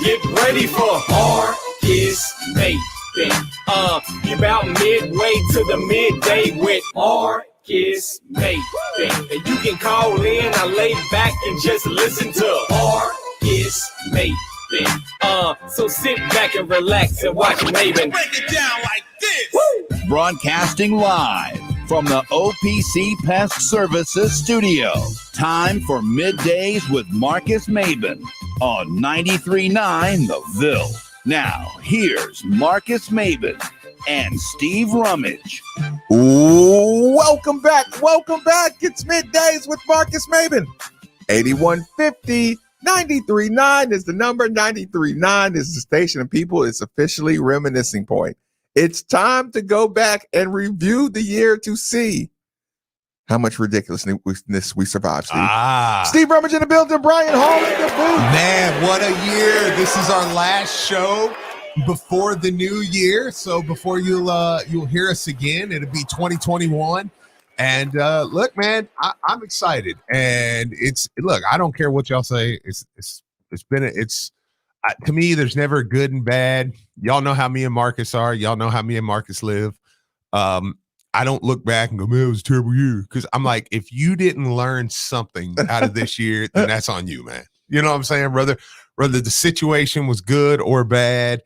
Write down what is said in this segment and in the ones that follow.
Get ready for Marcus Maven. You're about midway to the midday with Marcus Maven. And you can call in, I lay back and just listen to Marcus Maven. So sit back and relax and watch Maven. Break it down like this. Woo! Broadcasting live from the OPC Pest Services studio. Time for Middays with Marcus Maven on 93.9 The Ville. Now, here's Marcus Maven and Steve Rummage. Ooh, welcome back. It's Middays with Marcus Maven. 8150 93.9 is the number. 93.9 is the station, and people, it's officially reminiscing point. It's time to go back and review the year to see how much ridiculousness we survived, Steve. Steve Rummage in the building, Brian Hall in the booth. Man, what a year. This is our last show before the new year. So before you'll hear us again, it'll be 2021. And look, man, I'm excited. And I don't care what y'all say. To me, there's never good and bad. Y'all know how me and Marcus are. Y'all know how me and Marcus live. I don't look back and go, man, it was a terrible year. Because I'm like, if you didn't learn something out of this year, then that's on you, man. You know what I'm saying? Whether the situation was good or bad,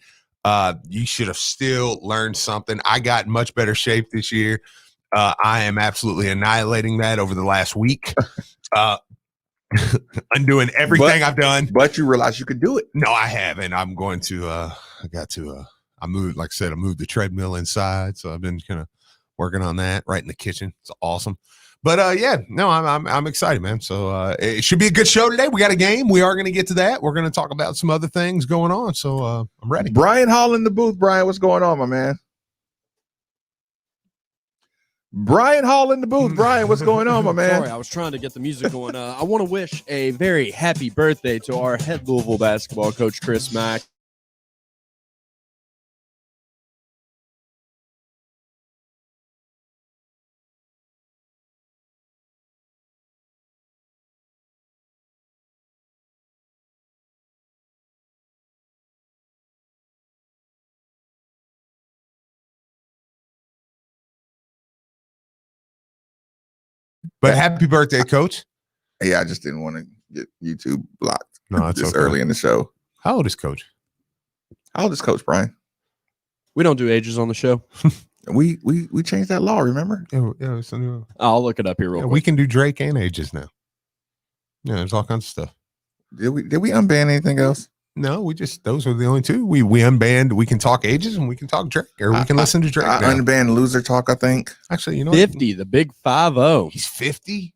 you should have still learned something. I got in much better shape this year. I am absolutely annihilating that over the last week. Undoing everything I've done. But you realize you could do it. No, I haven't. I'm going to, I moved the treadmill inside. So I've been kind of working on that right in the kitchen. It's awesome. But I'm excited, man. So it should be a good show today. We got a game. We are going to get to that. We're going to talk about some other things going on. So I'm ready. Brian Hall in the booth. Brian, what's going on, my man? Brian Hall in the booth. Brian, what's going on, my man? Sorry, I was trying to get the music going. I want to wish a very happy birthday to our head Louisville basketball coach, Chris Mack. But happy birthday, Coach. Yeah, I just didn't want to get YouTube blocked. No, it's this okay. Early in the show. How old is Coach? How old is Coach Brian? We don't do ages on the show. We changed that law, remember? Yeah. I'll look it up here real quick. We can do Drake and ages now. Yeah, there's all kinds of stuff. Did we unban anything else? No, those are the only two. We unbanned. We can talk ages and we can talk Drake, or we can listen to Drake. I unbanned Loser Talk, I think. Actually, you know, 50, the big 50. He's 50.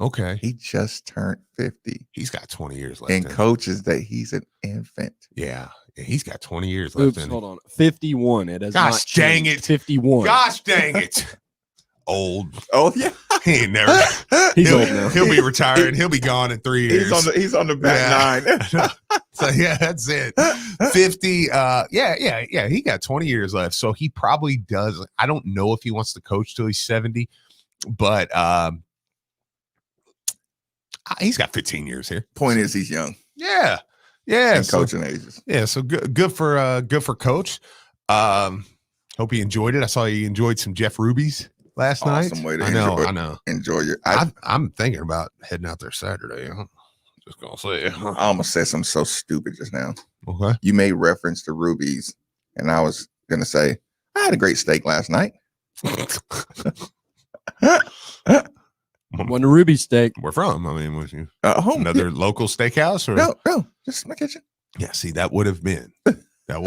Okay, he just turned 50. He's got 20 years left. And coaches that he's an infant. Yeah, he's got 20 years left. Hold on, 51. It has Gosh not dang changed. it, 51. Gosh dang it. Old. Oh yeah. He ain't never. He's old now. He'll be retired. He'll be gone in 3 years. He's on the back nine. So yeah, that's it. 50. Yeah. He got 20 years left. So he probably does. I don't know if he wants to coach till he's 70, but he's got 15 years here. Point is, he's young. Yeah. And coaching ages. Yeah. So good for Coach. Hope he enjoyed it. I saw he enjoyed some Jeff Ruby's last night. Way to I know. Enjoy your. I'm thinking about heading out there Saturday. Just gonna say. I almost said something so stupid just now. Okay. You made reference to Ruby's, and I was gonna say I had a great steak last night. One Ruby steak. Where from? I mean, was you home? Another local steakhouse or no, just my kitchen. Yeah. See, that would have been. That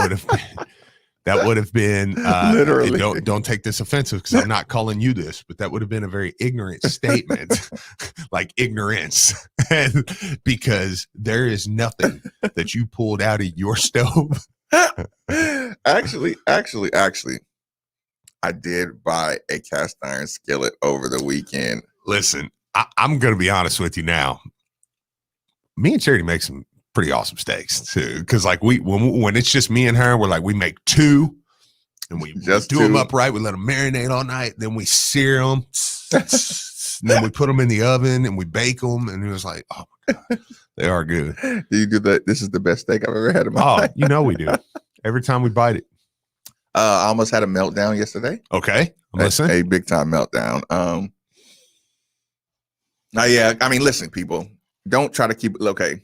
would have been literally. Don't take this offensive because I'm not calling you this, but that would have been a very ignorant statement, like ignorance, and because there is nothing that you pulled out of your stove. Actually, I did buy a cast iron skillet over the weekend. Listen, I'm going to be honest with you now. Me and Charity make some pretty awesome steaks too, because like when it's just me and her, we're like we make two, and we just do them upright. We let them marinate all night, then we sear them, and then we put them in the oven and we bake them. And it was like, oh my god, They are good. Do you do the? This is the best steak I've ever had in my Oh, life. you know we do. Every time we bite it. I almost had a meltdown yesterday. Okay. I'm listening. A big time meltdown. Now, yeah, I mean, listen, people, don't try to keep it. Okay,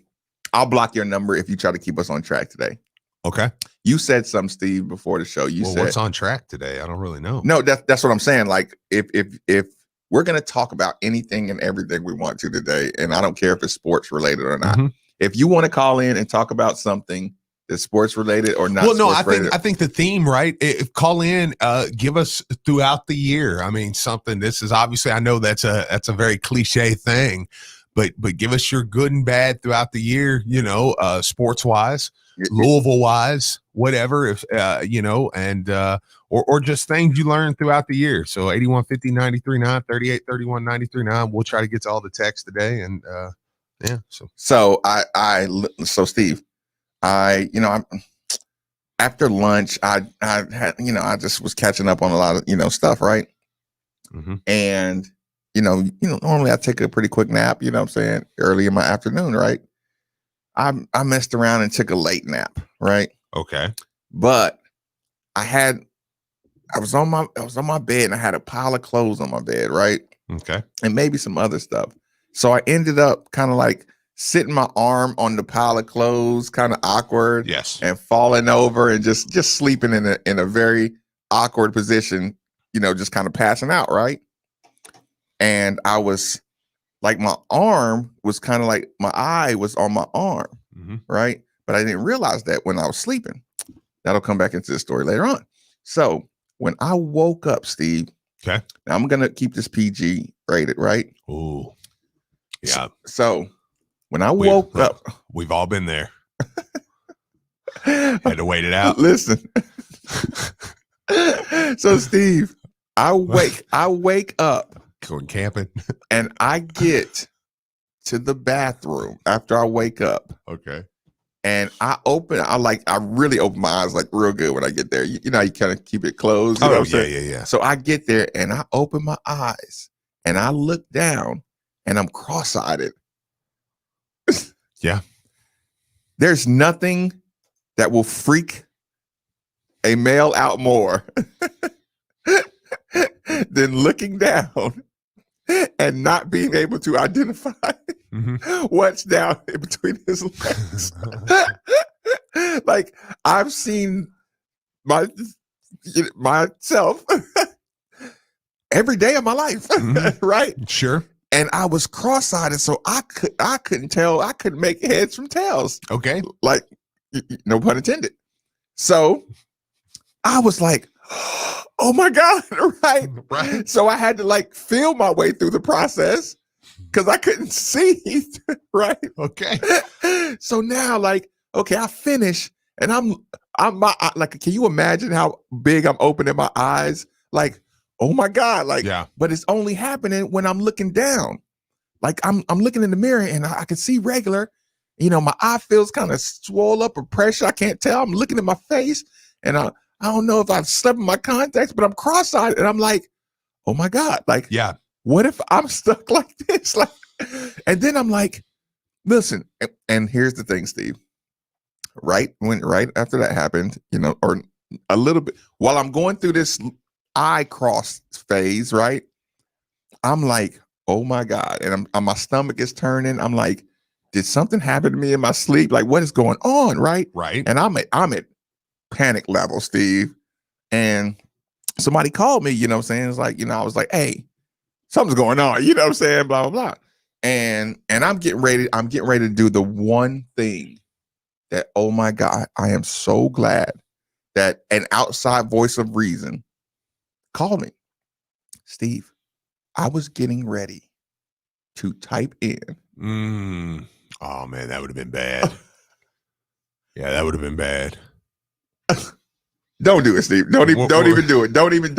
I'll block your number if you try to keep us on track today. Okay. You said something, Steve, before the show. You said what's on track today? I don't really know. no. That's what I'm saying. Like, if we're gonna talk about anything and everything we want to today, and I don't care if it's sports related or not. Mhm. If you want to call in and talk about something that's sports related or not, Well, no, sports related, I think the theme, right? If call in, give us throughout the year. I mean, something. This is obviously, I know that's a very cliche thing, but give us your good and bad throughout the year. You know, sports wise, Louisville wise, whatever. If and or just things you learned throughout the year. So 8150 939 3831 939. We'll try to get to all the text today, and yeah. So so Steve. I'm after lunch. I had, I just was catching up on a lot of, stuff, right? Mhm. And normally I take a pretty quick nap, you know what I'm saying, early in my afternoon, right? I messed around and took a late nap, right? Okay. But I was on my bed and I had a pile of clothes on my bed, right? Okay. And maybe some other stuff. So I ended up kind of like sitting my arm on the pile of clothes, kind of awkward. Yes. And falling over and just sleeping in a very awkward position, just kind of passing out, right? And I was like, my arm was kind of like, my eye was on my arm, Mhm. right? But I didn't realize that when I was sleeping. That'll come back into the story later on. So when I woke up, Steve, Okay. now I'm gonna keep this PG rated, right? Ooh. Yeah. So when I woke up, We've all been there. Had to wait it out. listen. So Steve, I wake up Going camping. and I get to the bathroom after I wake up, Okay. and I really open my eyes like real good when I get there. You know, you kind of keep it closed. You know what I'm saying? yeah. So I get there and I open my eyes and I look down and I'm cross-eyed. Yeah. There's nothing that will freak a male out more than looking down and not being able to identify Mhm. what's down in between his legs. Like, I've seen myself every day of my life, Mhm. right? Sure. And I was cross-eyed, so I couldn't tell. I couldn't make heads from tails. Okay. Like, no pun intended. So I was like, oh my God, right? Right. So I had to like feel my way through the process because I couldn't see, right? Okay. So now, like, okay, I finish and I'm like, can you imagine how big I'm opening my eyes? Like, oh my God, like, Yeah. but it's only happening when I'm looking down. Like I'm looking in the mirror and I can see regular, my eye feels kind of swole up or pressure. I can't tell. I'm looking at my face and I don't know if I've slept in my contacts, but I'm cross-eyed and I'm like, oh my God, like, Yeah. what if I'm stuck like this? Like, and then I'm like, listen, and here's the thing, Steve. Right after that happened, or a little bit while I'm going through this eye cross phase, right? I'm like, oh my God. And my stomach is turning. I'm like, did something happen to me in my sleep? Like, what is going on? Right. Right. And I'm at panic level, Steve. And somebody called me, you know what I'm saying? It's like, I was like, hey, something's going on, you know what I'm saying? Blah, blah, blah. And I'm getting ready to do the one thing that, oh my God, I am so glad that an outside voice of reason called me. Steve, I was getting ready to type in. Oh man, that would have been bad. Yeah, that would have been bad. Don't do it, Steve. Don't even do it. Don't even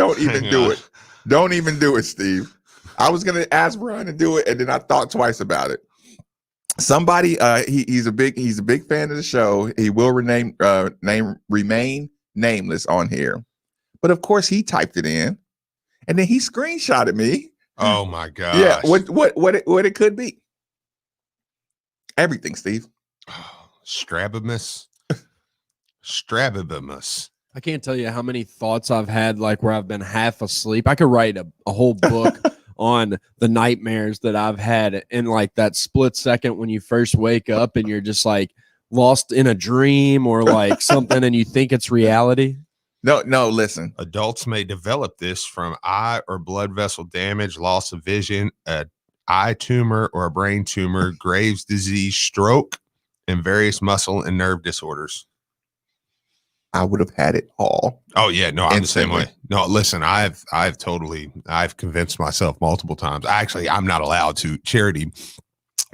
do on. it. Don't even do it, Steve. I was gonna ask Brian to do it, and then I thought twice about it. Somebody, he's a big fan of the show. He will remain nameless on here, but of course he typed it in, and then he screenshotted me. Oh my God. Yeah, what it could be. Everything, Steve. Strabimus. I can't tell you how many thoughts I've had, like where I've been half asleep. I could write a whole book on the nightmares that I've had in like that split second when you first wake up and you're just like lost in a dream or like something and you think it's reality. No, listen. Adults may develop this from eye or blood vessel damage, loss of vision, a eye tumor or a brain tumor, Graves' disease, stroke, and various muscle and nerve disorders. I would have had it all. Oh yeah, no, I'm the same Instantly. way. No, listen, I've convinced myself multiple times. Actually, I'm not allowed to. Charity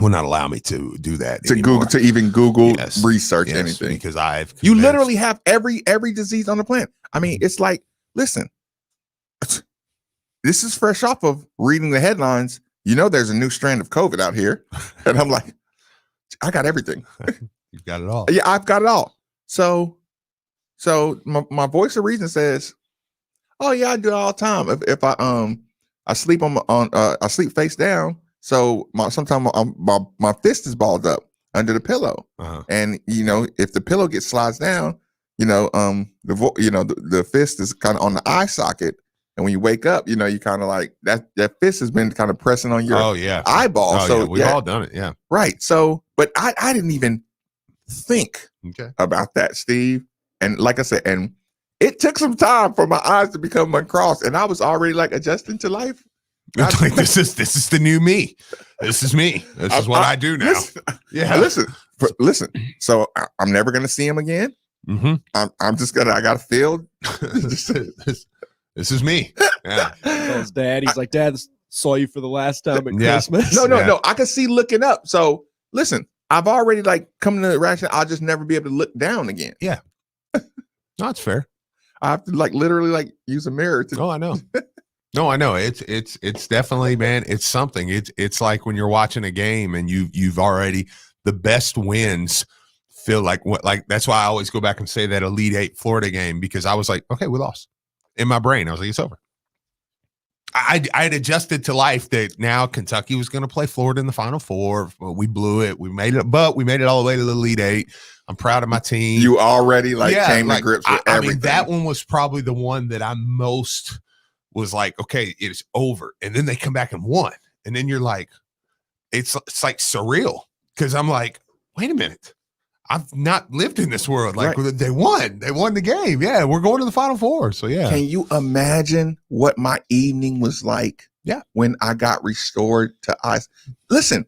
will not allow me to do that To anymore. Google, to even Google, Yes, research yes, anything. because I've You convinced- literally have every disease on the planet. I mean, it's like, listen, this is fresh off of reading the headlines. You know, there's a new strand of COVID out here, and I'm like, I got everything. you've got it all. Yeah, I've got it all. So my voice of reason says, "Oh yeah, I do it all the time. If I sleep I sleep face down, so sometimes my fist is balled up under the pillow, Uh-huh. and you know if the pillow slides down, you know the fist is kind of on the eye socket, and when you wake up, you know you kind of like that fist has been kind of pressing on your Oh yeah. eyeball. Oh, so yeah. We've all done it. Yeah. right. So, but I didn't even think Okay. about that, Steve. And like I said, and it took some time for my eyes to become uncrossed, and I was already like adjusting to life. It's like this is the new me. This is me. This is what I do now. Yeah. Listen. So I'm never gonna see him again. Mm-hmm. I'm just gonna. I gotta feel. This is me. Yeah. So his dad, he's like, Dad, saw you for the last time at Yeah. Christmas. No. I can see looking up. So listen, I've already like come to the reaction. I'll just never be able to look down again. No, it's fair. I have to like literally like use a mirror to. Oh, I know. No, I know. It's definitely, man, it's something. It's like when you're watching a game and you've already the best wins feel like what, like that's why I always go back and say that Elite Eight Florida game, because I was like, okay, we lost. In my brain, I was like, it's over. I had adjusted to life that now Kentucky was going to play Florida in the Final Four. We blew it. We made it, but we made it all the way to the Elite Eight. I'm proud of my team. You already like came like, to grips with I everything. mean, that one was probably the one that I most was like, okay, it's over. And then they come back and won. And then you're like, it's like surreal. Because I'm like, wait a minute. I've not lived in this world. Like They won. They won the game. Yeah, we're going to the Final Four. So yeah. Can you imagine what my evening was like? Yeah. When I got restored to eyes. Listen,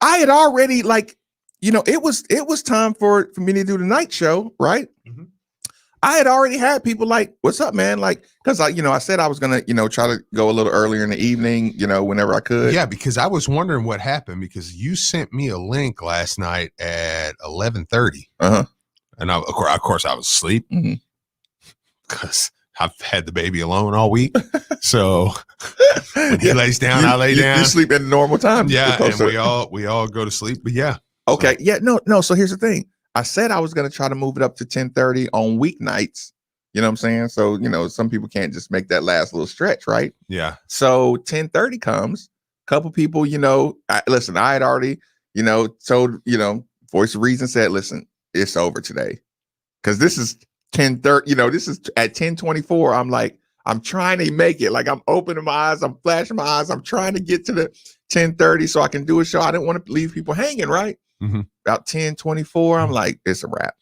I had already like, you know, it was time for me to do the night show, right? Mhm. I had already had people like, "What's up, man?" Like, because I said I was gonna, try to go a little earlier in the evening, whenever I could. Yeah, because I was wondering what happened because you sent me a link last night at 11:30. Uh-huh. And of course I was asleep Mhm. because I've had the baby alone all week. So when he lays down, I lay down. You sleep at a normal time. Yeah, You're and supposed to. we all go to sleep. But yeah. Okay. Yeah. No. So here's the thing. I said I was going to try to move it up to 10:30 on weeknights. You know what I'm saying? So, some people can't just make that last little stretch, right? Yeah. So 10:30 comes. Couple people, listen, I had already, told, voice of reason said, listen, it's over today. Because this is 10:30, this is at 10:24. I'm like, I'm trying to make it. Like I'm opening my eyes, I'm flashing my eyes, I'm trying to get to the 10:30 so I can do a show. I didn't want to leave people hanging, right? Mhm. About 10:24, I'm like, it's a wrap.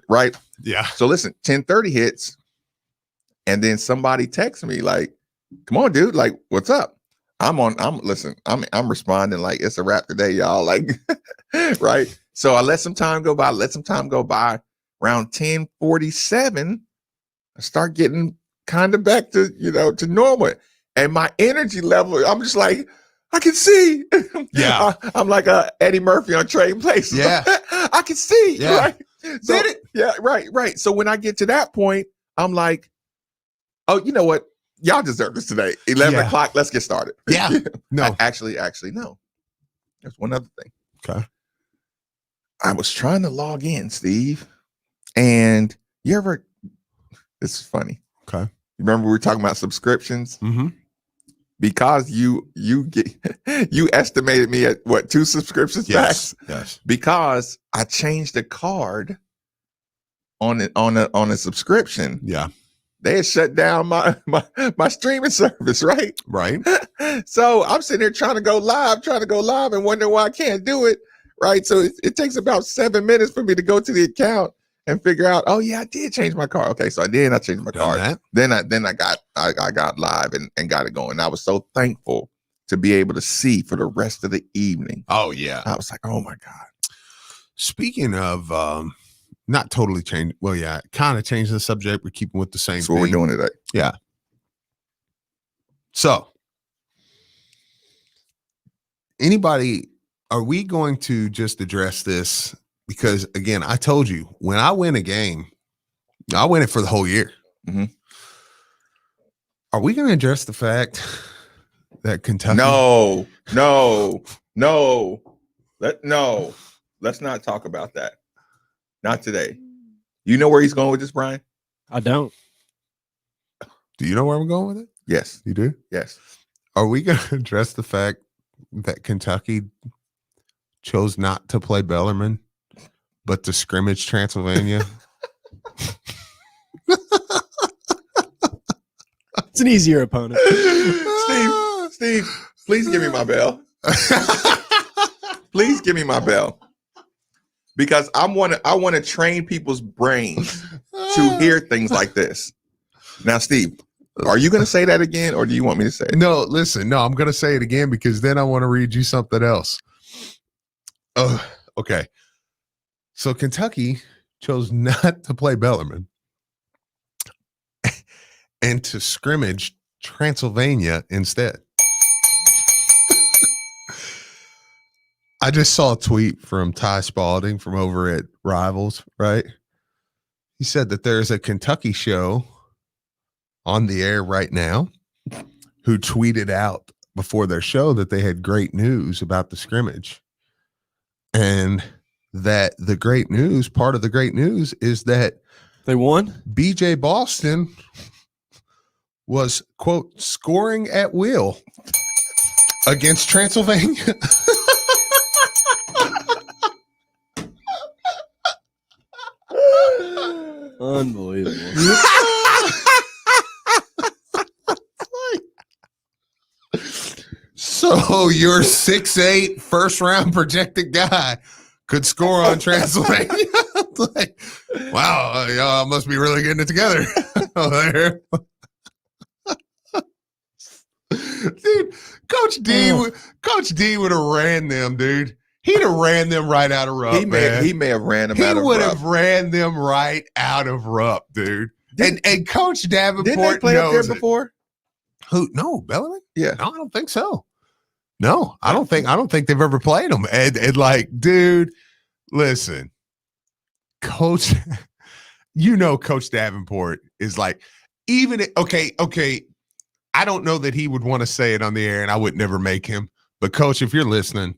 Right? Yeah. So listen, 10:30 hits, and then somebody texts me like, come on, dude, like, what's up? I'm responding like it's a wrap today, y'all. Like, right. So I let some time go by, around 10:47, I start getting kind of back to, to normal. And my energy level, I'm just like, I can see. Yeah. I'm like Eddie Murphy on Trading Places. Yeah. I can see. Yeah. Right. So, Did it? Yeah, right. So when I get to that point, I'm like, oh, you know what? Y'all deserve this today. 11 o'clock, let's get started. Yeah. No. Actually, no. There's one other thing. Okay. I was trying to log in, Steve. And this is funny. Okay. You remember we were talking about subscriptions? Mm-hmm. because you estimated me at what, 2 subscriptions back? Yes. Because I changed the card on a subscription. Yeah. They had shut down my streaming service, right? Right. So I'm sitting there trying to go live and wondering why I can't do it. Right. So it takes about 7 minutes for me to go to the account and figure out, oh yeah, I did change my card. Okay, so I changed my card. That. Then I got live and got it going. I was so thankful to be able to see for the rest of the evening. Oh yeah. I was like, oh my God. Speaking of not totally change. Well, yeah, kind of change the subject. We're keeping with the same That's thing. what we're doing today. Yeah. So, anybody, are we going to just address this? Because again, I told you, when I win a game, I win it for the whole year. Mhm. Are we going to address the fact that Kentucky? No. Let's not talk about that. Not today. You know where he's going with this, Brian? I don't. Do you know where I'm going with it? Yes. You do? Yes. Are we going to address the fact that Kentucky chose not to play Bellarmine, but to scrimmage Transylvania? It's an easier opponent. Steve, please give me my bell. Please give me my bell. Because I want to train people's brains to hear things like this. Now, Steve, are you going to say that again, or do you want me to say it? No, listen. No, I'm going to say it again because then I want to read you something else. Oh, okay. So Kentucky chose not to play Bellarmine and to scrimmage Transylvania instead. I just saw a tweet from Ty Spalding from over at Rivals, right? He said that there's a Kentucky show on the air right now who tweeted out before their show that they had great news about the scrimmage. And that the great news, part of the great news is that They won? BJ Boston was, quote, scoring at will against Transylvania. Unbelievable. So your 6'8" first round projected guy could score on Transylvania. Like, wow, y'all must be really getting it together over there. Dude, Coach D would have ran them, dude. He'd have ran them right out of Rupp. He may have ran them out of He would Rupp. have ran them right out of Rupp, dude. And Coach Davenport Didn't they play up there knows it. before? Who? No, Bellarmine? Yeah. No, I don't think so. No, I don't think they've ever played them. And like, dude, listen, Coach, Coach Davenport is like, okay. I don't know that he would want to say it on the air, and I would never make him. But Coach, if you're listening,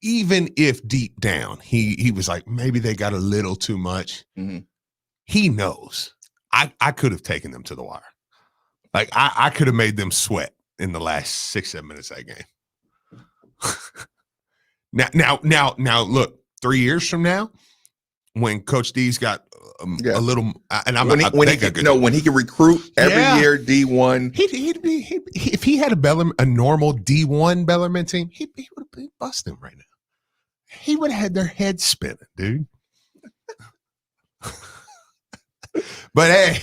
even if deep down he was like, maybe they got a little too much, he knows I could have taken them to the wire. Like I could have made them sweat in the last 6-7 minutes of that game. Now, look, 3 years from now, when Coach D's got a little, and I'm when he can recruit every year D1. He'd be if he had a normal D1 Bellarmine team, he would have been busting right now. He would have had their heads spinning, dude. But hey,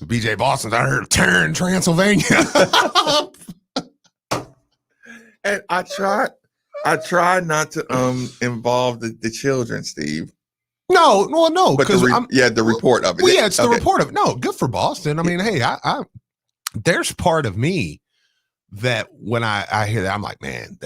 BJ Boston's out here to turn Transylvania. And I tried not to involve the children, Steve. No, But the report of it. Well, yeah, it's the report of it. No, good for Boston. I mean, hey, I there's part of me that when I hear that, I'm like, man,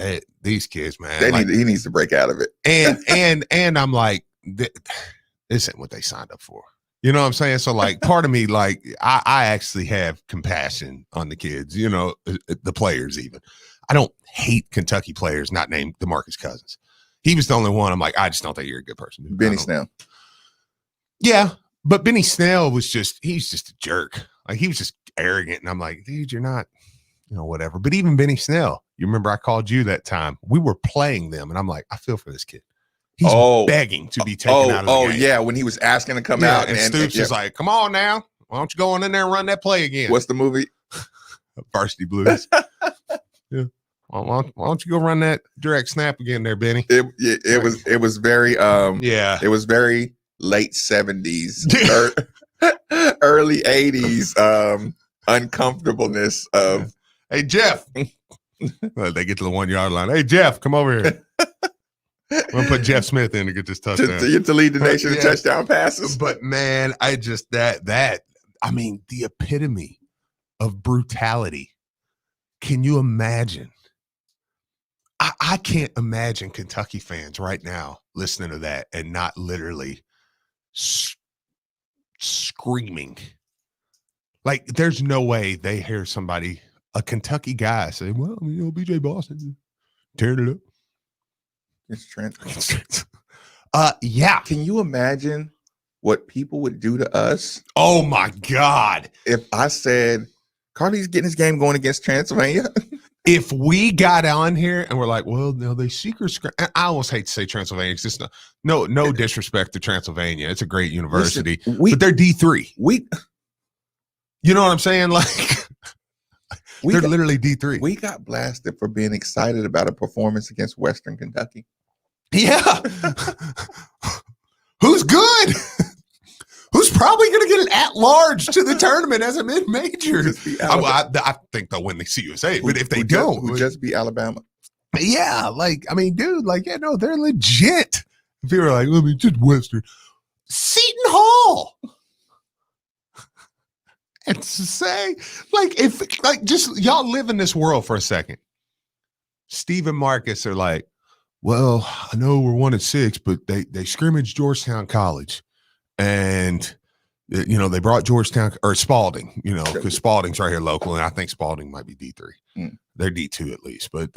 these kids, man, he needs to break out of it. And I'm like, this ain't what they signed up for. You know what I'm saying? So like, part of me, like, I actually have compassion on the kids. The players even. I don't hate Kentucky players not named DeMarcus Cousins. He was the only one. I'm like, I just don't think you're a good person. Dude. Benny Snell. Yeah, but Benny Snell he's just a jerk. Like he was just arrogant. And I'm like, dude, you're not, whatever. But even Benny Snell, you remember I called you that time. We were playing them, and I'm like, I feel for this kid. He's begging to be taken out of the game. Yeah, when he was asking to come out. And Stoops is like, come on now. Why don't you go on in there and run that play again? What's the movie? Varsity Blues. Yeah. Why don't you go run that direct snap again there, Benny? It was very it was very late 70s, early 80s uncomfortableness of hey Jeff. Well, they get to the 1 yard line. Hey Jeff, come over here. I'm gonna put Jeff Smith in to get this touchdown. to lead the nation in touchdown passes. But man, I just the epitome of brutality. Can you imagine? I can't imagine Kentucky fans right now listening to that and not literally screaming. Like, there's no way they hear somebody, a Kentucky guy, say, well, BJ Boston tearing it up. It's Trent. Yeah. Can you imagine what people would do to us? Oh my God. If I said Carly's getting his game going against Transylvania. If we got on here and we're like, well, no, they secret scrap. I almost hate to say Transylvania. It's just no disrespect to Transylvania. It's a great university, but they're D3. You know what I'm saying? Like, they're literally D3. We got blasted for being excited about a performance against Western Kentucky. Yeah. Who's good? Who's probably going to get an at-large to the tournament as a mid-major? I think they'll win the CUSA, but if they don't, who just beat Alabama. Yeah, like, I mean, dude, like, yeah, no, they're legit. If you were like, let me just Western. Seton Hall. And to say, like, if, like, just y'all live in this world for a second. Steve and Marcus are like, well, I know we're 1-6, but they scrimmaged Georgetown College. And, they brought Georgetown or Spalding, because Spalding's right here local. And I think Spalding might be D3. Mm. They're D2 at least. But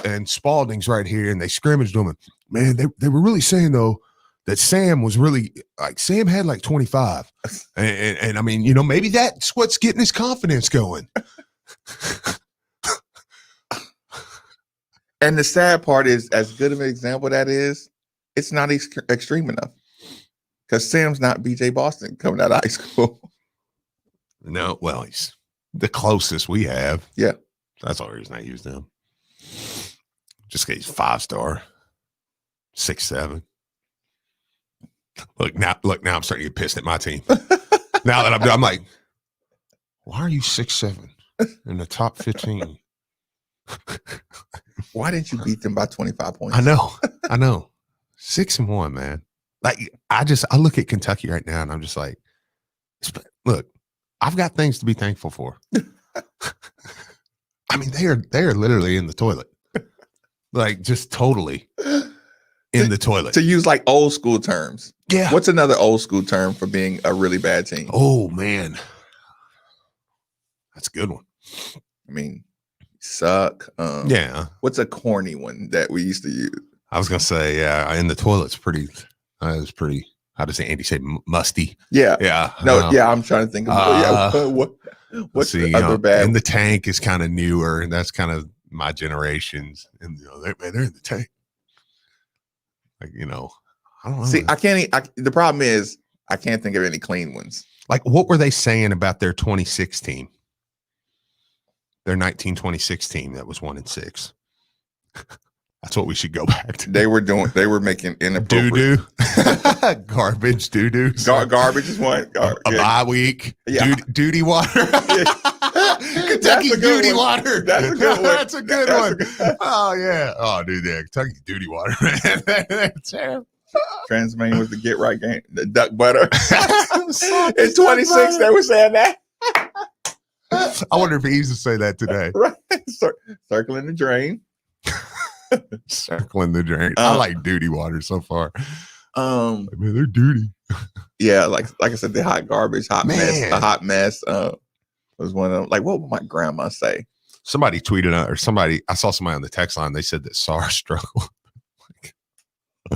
and Spalding's right here. And they scrimmaged them. And, man, they were really saying, though, that Sam was really like Sam had like 25. And I mean, maybe that's what's getting his confidence going. And the sad part is, as good of an example that is, it's not extreme enough. Because Sam's not BJ Boston coming out of high school. No, well, he's the closest we have. Yeah. That's the only reason I used him. Just because he's 5-star, 6'7". Look, now I'm starting to get pissed at my team. Now that I'm like, why are you 6'7" in the top 15? Why didn't you beat them by 25 points? I know. 6-1, man. Like, I look at Kentucky right now and I'm just like, look, I've got things to be thankful for. I mean, they are literally in the toilet. Like, just totally in the toilet. To use like old school terms. Yeah. What's another old school term for being a really bad team? Oh, man. That's a good one. I mean, suck. Yeah. What's a corny one that we used to use? I was going to say, yeah, in the toilet's pretty, it's pretty, how does Andy say, musty? Yeah. Yeah. No, yeah, I'm trying to think of what's the other bad? And the tank is kind of newer, and that's kind of my generation's. And they're in the tank. Like, I don't know. See, the problem is I can't think of any clean ones. Like, what were they saying about their 2016? Their 1926 team that was 1-6. That's what we should go back to. They were making inappropriate doo-doo. Garbage doo-doo. Garbage is one. A bye week. Yeah. Duty water. Kentucky duty water. That's a good one. That's a good one. Oh, yeah. Oh, dude, yeah. Kentucky duty water, man. That's terrible. Transmain was the get right game. The duck butter. In 26, they were saying that. I wonder if he used to say that today. Right. Circling the drain. Circling the drain. I like duty water so far. Man, they're duty. Yeah, like I said, the hot garbage, mess. A hot mess was one of them. Like, what would my grandma say? Somebody tweeted I saw somebody on the text line. They said that SAR struggled.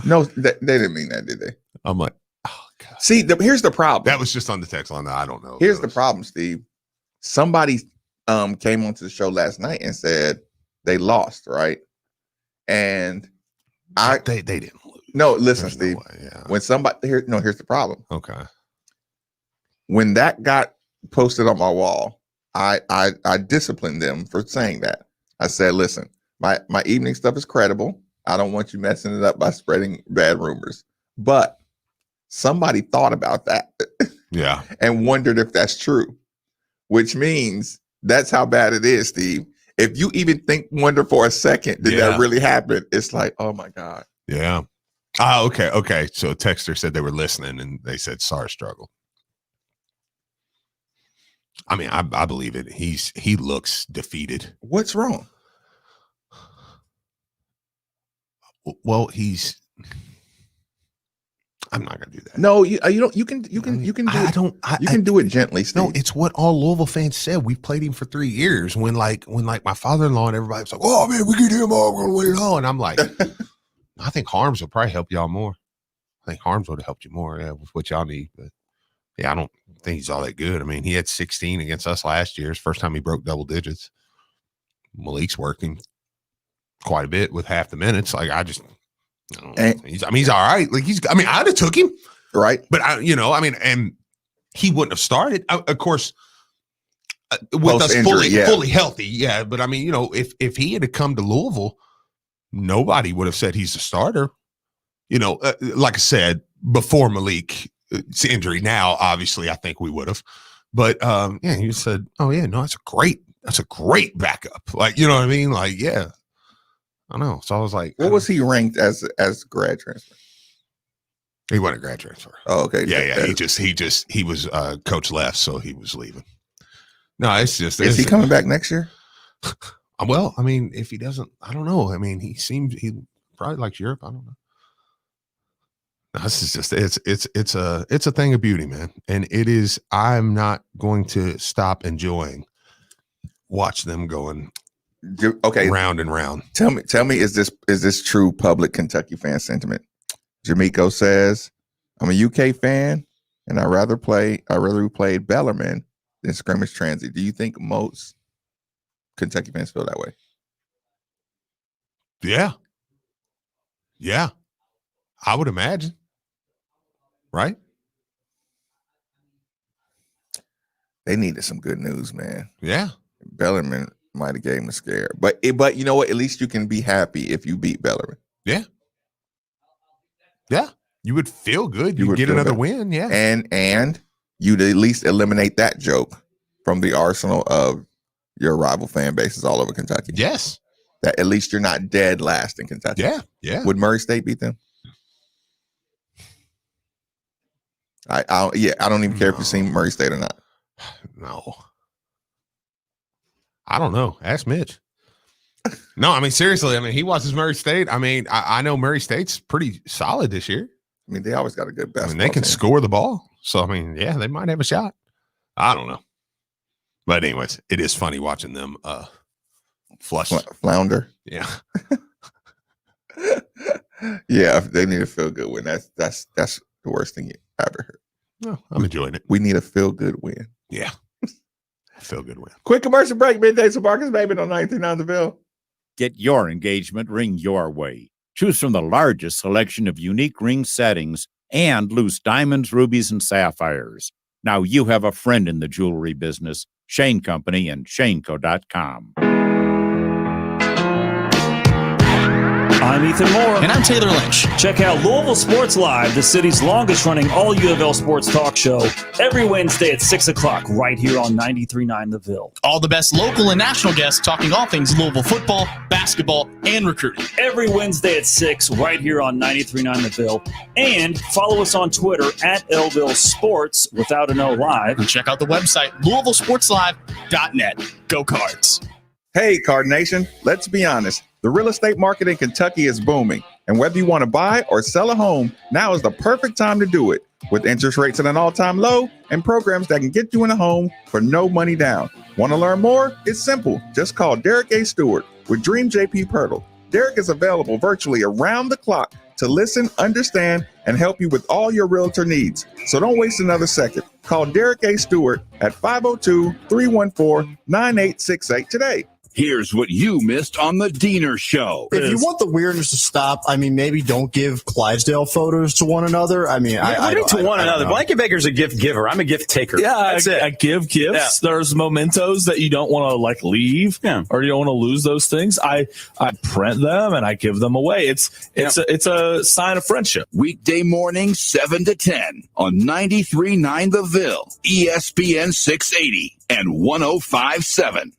No, they didn't mean that, did they? I'm like, oh God. See, here's the problem. That was just on the text line. I don't know. Here's the problem, Steve. somebody came onto the show last night and said they lost, right? And they didn't lose. No, listen, There's Steve. no way, yeah. When somebody here's the problem. Okay. When that got posted on my wall, I disciplined them for saying that. I said, listen, my evening stuff is credible. I don't want you messing it up by spreading bad rumors. But somebody thought about that Yeah. and wondered if that's true, which means that's how bad it is, Steve. If you even wonder for a second, did that really happen? It's like, oh my God. Yeah. Okay. Okay. So a texter said they were listening and they said SAR struggle. I mean, I believe it. He looks defeated. What's wrong? Well, I'm not gonna do that. No, you don't. You can do it gently, Steve. No, it's what all Louisville fans said. We've played him for 3 years. When my father-in-law and everybody was like, "Oh man, we get him all, we're gonna win it all," and I'm like, I think Harms will probably help y'all more. I think Harms would have helped you more, with what y'all need. But yeah, I don't think he's all that good. I mean, he had 16 against us last year. It's the first time he broke double digits. Malik's working quite a bit with half the minutes. Like he's all right. Like I'd have took him. Right. But and he wouldn't have started. Of course, with us fully healthy. Yeah. But I mean, if he had come to Louisville, nobody would have said he's a starter. Like I said, before Malik's injury. Now, obviously, I think we would have. But he said, "Oh yeah, no, that's a great backup." Like, you know what I mean? Like, yeah. I know. So I was like, what was he ranked as grad transfer? He wasn't a grad transfer. Oh, okay. Yeah. He was coach left, so he was leaving. No, it's just. Is he coming back next year? Well, I mean, if he doesn't, I don't know. I mean, he probably likes Europe. I don't know. No, this is just it's a thing of beauty, man, and it is. I'm not going to stop enjoying watch them going. Okay, round and round. Tell me, is this true public Kentucky fan sentiment? Jamiko says, "I'm a UK fan, and I rather we played Bellarmine than scrimmage Transy." Do you think most Kentucky fans feel that way? Yeah, I would imagine. Right? They needed some good news, man. Yeah, Bellarmine might have gave him a scare, but you know what? At least you can be happy if you beat Bellarmine. Yeah, you would feel good. You would get another win. Yeah, and you'd at least eliminate that joke from the arsenal of your rival fan bases all over Kentucky. Yes, that at least you're not dead last in Kentucky. Yeah. Would Murray State beat them? I don't even care if you've seen Murray State or not. No. I don't know. Ask Mitch. No, I mean, seriously. I mean, he watches Murray State. I mean, I know Murray State's pretty solid this year. I mean, they always got a good basketball. I mean, they can score the ball. So, I mean, yeah, they might have a shot. I don't know. But anyways, it is funny watching them flounder. Yeah. Yeah, they need a feel-good win. That's the worst thing you ever heard. No, I'm enjoying it. We need a feel-good win. Yeah. Feel-good win. Quick commercial break. Middays with Marcus Maven on 93.9 The Ville. Get your engagement ring your way. Choose from the largest selection of unique ring settings and loose diamonds, rubies, and sapphires. Now you have a friend in the jewelry business. Shane Company and ShaneCo.com. I'm Ethan Moore. And I'm Taylor Lynch. Check out Louisville Sports Live, the city's longest running all U of L sports talk show, every Wednesday at 6 o'clock right here on 93.9 The Ville. All the best local and national guests talking all things Louisville football, basketball, and recruiting. Every Wednesday at 6 right here on 93.9 The Ville. And follow us on Twitter at Elville Sports without an O live. And check out the website, LouisvilleSportsLive.net. Go Cards. Hey, Card Nation, let's be honest. The real estate market in Kentucky is booming, and whether you want to buy or sell a home, now is the perfect time to do it. With interest rates at an all-time low and programs that can get you in a home for no money down. Want to learn more? It's simple. Just call Derek A. Stewart with Dream JP Pirtle. Derek is available virtually around the clock to listen, understand, and help you with all your realtor needs. So don't waste another second. Call Derek A. Stewart at 502-314-9868 today. Here's what you missed on the Diener Show. If you want the weirdness to stop, I mean, maybe don't give Clydesdale photos to one another. I mean, I to one another. Blanket Baker's a gift giver. I'm a gift taker. Yeah, That's it. I give gifts. Yeah. There's mementos that you don't want to like leave, or you don't want to lose those things. I print them and I give them away. It's a sign of friendship. Weekday morning, 7 to 10 on 93.9 The Ville, ESPN 680 and 105.7.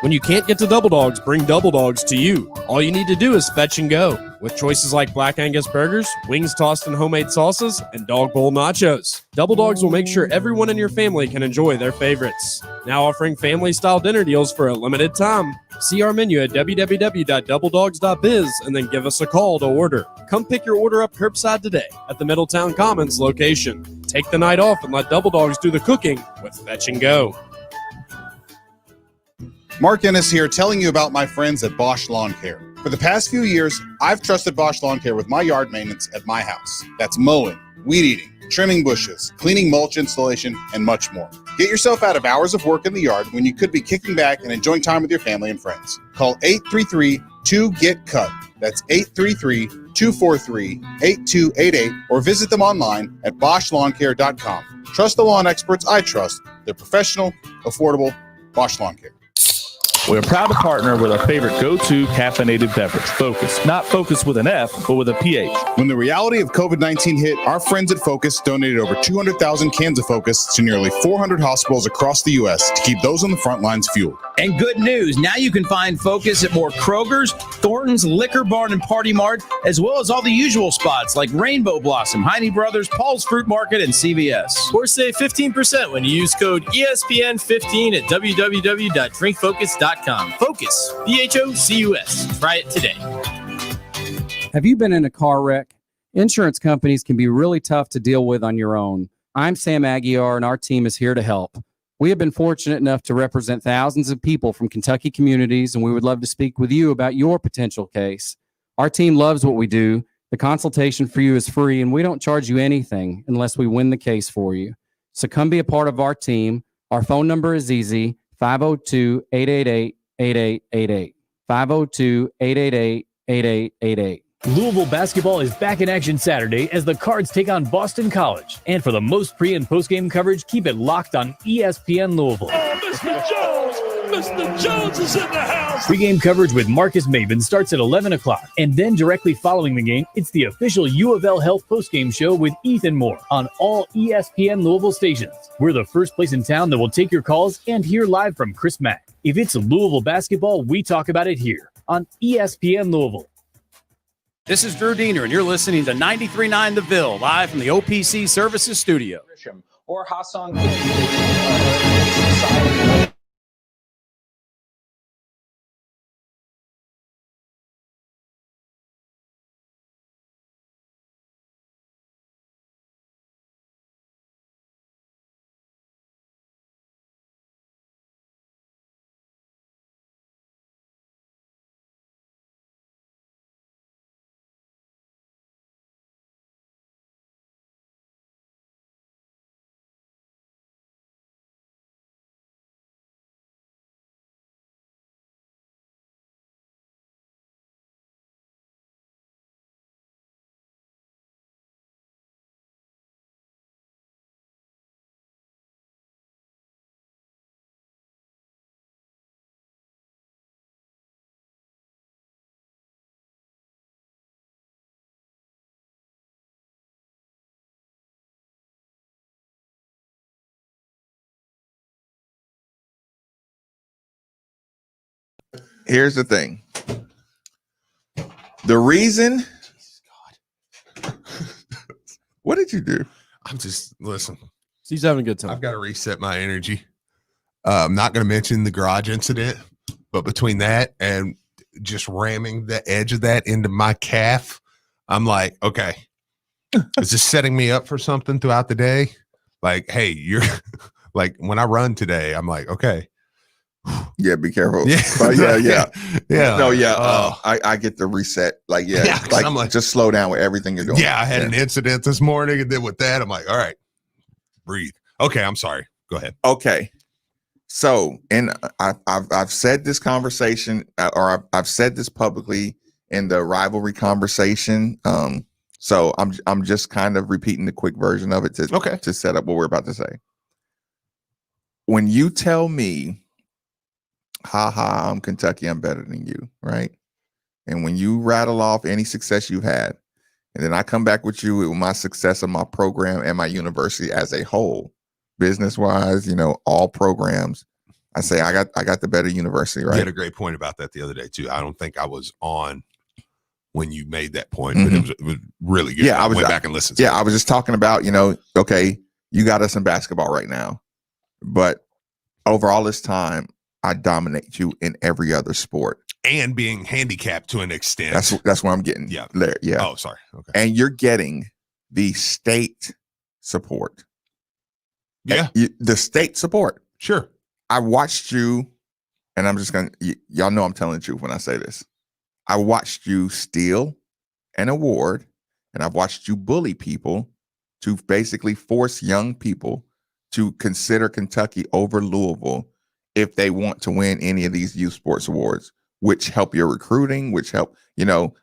When you can't get to Double Dogs, bring Double Dogs to you. All you need to do is fetch and go. With choices like Black Angus burgers, wings tossed in homemade sauces, and dog bowl nachos. Double Dogs will make sure everyone in your family can enjoy their favorites. Now offering family-style dinner deals for a limited time. See our menu at www.doubledogs.biz and then give us a call to order. Come pick your order up curbside today at the Middletown Commons location. Take the night off and let Double Dogs do the cooking with Fetch and Go. Mark Ennis here, telling you about my friends at Bosch Lawn Care. For the past few years, I've trusted Bosch Lawn Care with my yard maintenance at my house. That's mowing, weed eating, trimming bushes, cleaning mulch installation, and much more. Get yourself out of hours of work in the yard when you could be kicking back and enjoying time with your family and friends. Call 833-2GET-CUT. That's 833-243-8288, or visit them online at BoschLawnCare.com. Trust the lawn experts I trust. They're professional, affordable. Bosch Lawn Care. We're proud to partner with our favorite go-to caffeinated beverage, Focus. Not Focus with an F, but with a PH. When the reality of COVID-19 hit, our friends at Focus donated over 200,000 cans of Focus to nearly 400 hospitals across the U.S. to keep those on the front lines fueled. And good news, now you can find Focus at more Kroger's, Thornton's, Liquor Barn, and Party Mart, as well as all the usual spots like Rainbow Blossom, Heine Brothers, Paul's Fruit Market, and CVS. Or save 15% when you use code ESPN15 at www.drinkfocus.com. Focus, Phocus. Try it today. Have you been in a car wreck? Insurance companies can be really tough to deal with on your own. I'm Sam Aguiar, and our team is here to help. We have been fortunate enough to represent thousands of people from Kentucky communities, and we would love to speak with you about your potential case. Our team loves what we do. The consultation for you is free, and we don't charge you anything unless we win the case for you. So come be a part of our team. Our phone number is easy, 502-888-8888. 502-888-8888. Louisville basketball is back in action Saturday as the Cards take on Boston College. And for the most pre- and post-game coverage, keep it locked on ESPN Louisville. Oh, Mr. Jones! Mr. Jones is in the house! Pre-game coverage with Marcus Maven starts at 11 o'clock. And then directly following the game, it's the official U of L Health post-game show with Ethan Moore on all ESPN Louisville stations. We're the first place in town that will take your calls and hear live from Chris Mack. If it's Louisville basketball, we talk about it here on ESPN Louisville. This is Drew Diener, and you're listening to 93.9 The Ville, live from the OPC Services Studio. Or Hassan. Here's the thing. The reason. What did you do? I'm just listen. He's having a good time. I've got to reset my energy. I'm not going to mention the garage incident, but between that and just ramming the edge of that into my calf, I'm like, okay, is this setting me up for something throughout the day? Like, hey, you're like when I run today, I'm like, okay, Yeah, be careful. Yeah. But yeah. Yeah. No, yeah. Oh. I get the reset. Like, 'cause I'm like, just slow down with everything you're doing. Yeah, I had an incident this morning, and then with that, I'm like, all right, breathe. Okay, I'm sorry. Go ahead. Okay. So, and I've said this conversation, or I've said this publicly in the rivalry conversation. So I'm just kind of repeating the quick version of it to set up what we're about to say. When you tell me, I'm Kentucky, I'm better than you, right? And when you rattle off any success you've had, and then I come back with you with my success of my program and my university as a whole, business wise, all programs, I say I got the better university, right? You had a great point about that the other day too. I don't think I was on when you made that point, but it was really good. Yeah, I went back and listened to it. I was just talking about, okay, you got us in basketball right now, but over all this time, I dominate you in every other sport. And being handicapped to an extent. That's where I'm getting. Yeah. There. Yeah. Oh, sorry. Okay. And you're getting the state support. Yeah. The state support. Sure. I watched you, and I'm just going to, y'all know I'm telling the truth when I say this. I watched you steal an award, and I've watched you bully people to basically force young people to consider Kentucky over Louisville if they want to win any of these youth sports awards, which help your recruiting, which help,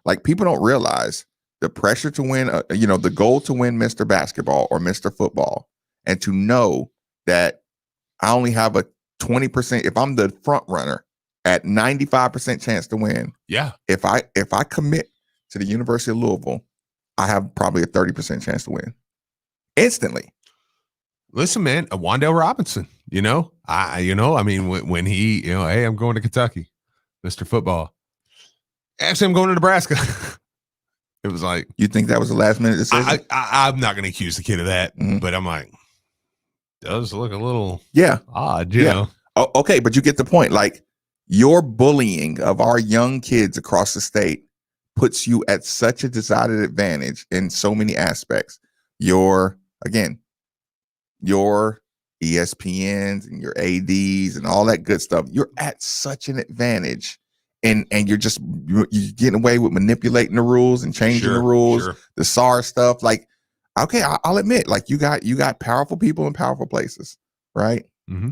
like people don't realize the pressure to win, the goal to win Mr. Basketball or Mr. Football, and to know that I only have a 20%, if I'm the front runner at 95% chance to win. Yeah. If I commit to the University of Louisville, I have probably a 30% chance to win instantly. Listen, man, Wandale Robinson, I mean, when he, hey, I'm going to Kentucky, Mr. Football. Actually, I'm going to Nebraska. It was like, you think that was a last minute decision? I'm not going to accuse the kid of that, but I'm like, does look a little odd, you know? Oh, okay, but you get the point. Like, your bullying of our young kids across the state puts you at such a decided advantage in so many aspects. Your ESPNs and your ADs and all that good stuff, you're at such an advantage, and you're getting away with manipulating the rules and changing the rules, the SAR stuff. Like, okay, I'll admit, like you got powerful people in powerful places, right? Mm-hmm.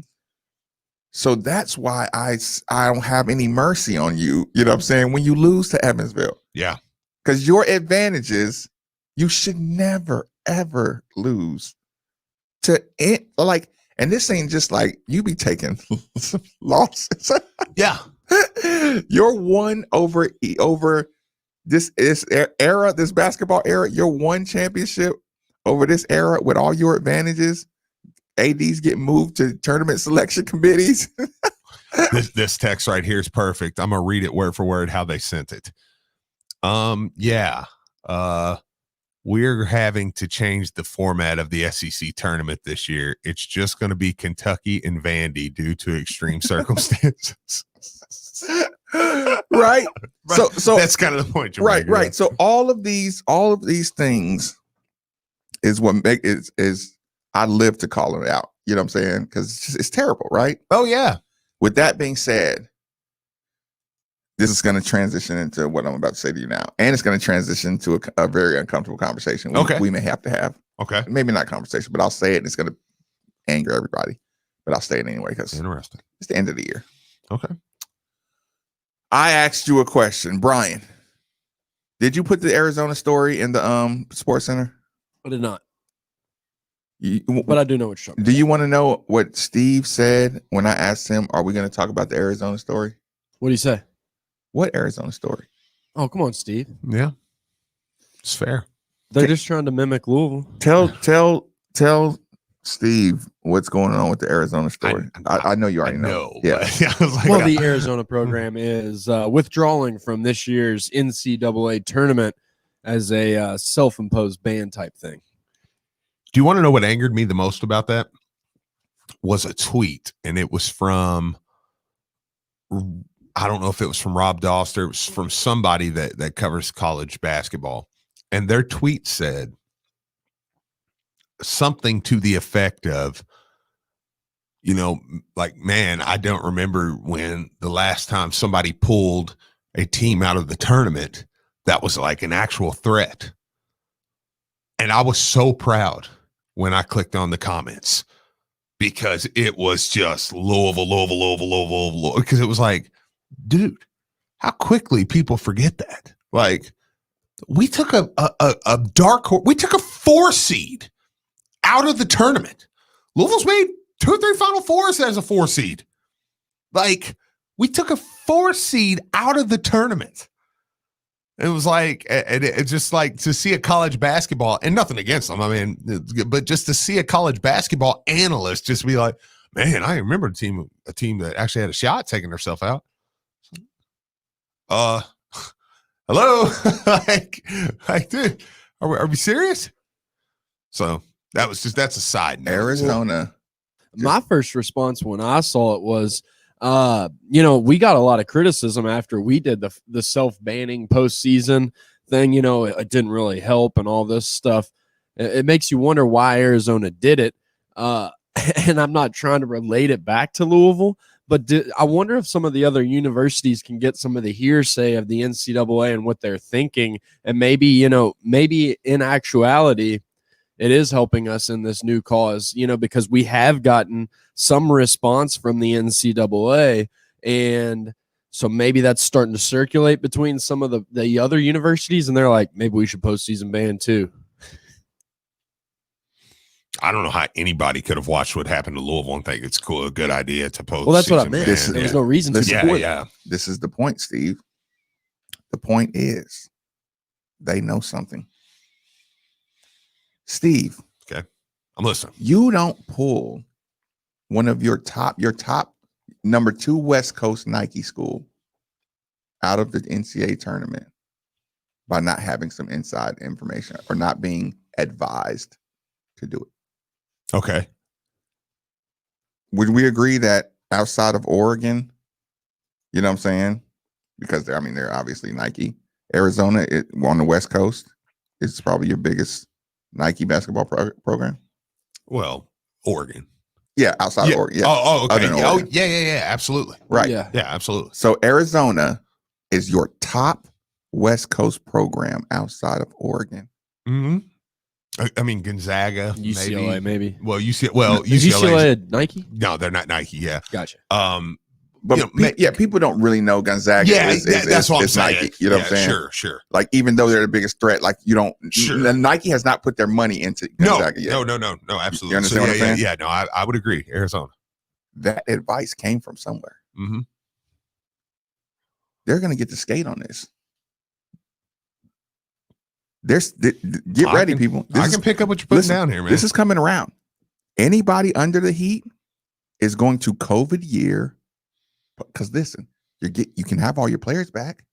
So that's why I don't have any mercy on you. You know what I'm saying? When you lose to Evansville, yeah, because your advantages, you should never ever lose to it. Like, and this ain't just like you be taking losses. Yeah, you're one over this era, this basketball era. You're one championship over this era with all your advantages. ADs get moved to tournament selection committees. this text right here is perfect. I'm gonna read it word for word how they sent it. We're having to change the format of the SEC tournament this year. It's just going to be Kentucky and Vandy due to extreme circumstances. Right. So that's kind of the point. Right. So all of these things is what is I live to call it out. You know what I'm saying? Because it's terrible, right? Oh yeah. With that being said, this is going to transition into what I'm about to say to you now. And it's going to transition to a very uncomfortable conversation we may have to have. Okay. Maybe not conversation, but I'll say it and it's going to anger everybody. But I'll say it anyway because interesting. It's the end of the year. Okay. I asked you a question. Brian, did you put the Arizona story in the Sports Center? I did not. But I do know what you're talking about. Do you want to know what Steve said when I asked him, are we going to talk about the Arizona story? What did he say? What Arizona story? Oh, come on, Steve. Yeah. It's fair. They're just trying to mimic Louisville. Tell Steve what's going on with the Arizona story. I know you already know. Yeah. The Arizona program is withdrawing from this year's NCAA tournament as a self-imposed ban type thing. Do you want to know what angered me the most about that? Was a tweet, and it was from, I don't know if it was from Rob Doster, it was from somebody that covers college basketball. And their tweet said something to the effect of, you know, like, man, I don't remember when the last time somebody pulled a team out of the tournament that was like an actual threat. And I was so proud when I clicked on the comments because it was just Louisville, because it was like, dude, how quickly people forget that. Like, we took a dark horse, we took a 4 seed out of the tournament. Louisville's made 2 or 3 Final Fours as a 4 seed. Like, we took a 4 seed out of the tournament. It was like, it's just like to see a college basketball, and nothing against them, I mean, but just to see a college basketball analyst just be like, man, I remember a team that actually had a shot taking herself out. Hello, like, dude, are we serious? So that's a side note. Arizona. My first response when I saw it was, you know, we got a lot of criticism after we did the self-banning postseason thing. You know, it didn't really help and all this stuff. It makes you wonder why Arizona did it. And I'm not trying to relate it back to Louisville, but I wonder if some of the other universities can get some of the hearsay of the NCAA and what they're thinking. And maybe, you know, maybe in actuality, it is helping us in this new cause, you know, because we have gotten some response from the NCAA. And so maybe that's starting to circulate between some of the other universities. And they're like, maybe we should postseason ban too. I don't know how anybody could have watched what happened to Louisville and think it's cool, a good idea to post. Well, that's what I meant. There's no reason to support it. This is the point, Steve. The point is they know something. Steve. Okay. I'm listening. You don't pull one of your top number 2 West Coast Nike school out of the NCAA tournament by not having some inside information or not being advised to do it. Okay. Would we agree that outside of Oregon, you know what I'm saying? Because they're obviously Nike. Arizona on the West Coast is probably your biggest Nike basketball program. Well, Oregon. Yeah, outside of Oregon. Yeah. Oh, okay. Oh, yeah, absolutely. Right. Yeah, absolutely. So Arizona is your top West Coast program outside of Oregon. Mm-hmm. I mean, Gonzaga, UCLA, maybe. Well, Is UCLA Nike? No, they're not Nike. Yeah, gotcha. But people don't really know Gonzaga. That's what I'm saying. Nike. You know what I'm saying? Sure. Like, even though they're the biggest threat, like, you don't. Sure. Nike has not put their money into Gonzaga yet. No, absolutely. You understand what I'm saying? Yeah. No, I would agree. Arizona. That advice came from somewhere. Mm-hmm. They're going to get to skate on this. Get ready, people. I can pick up what you're putting down here, man. This is coming around. Anybody under the heat is going to COVID year. Because listen, you can have all your players back,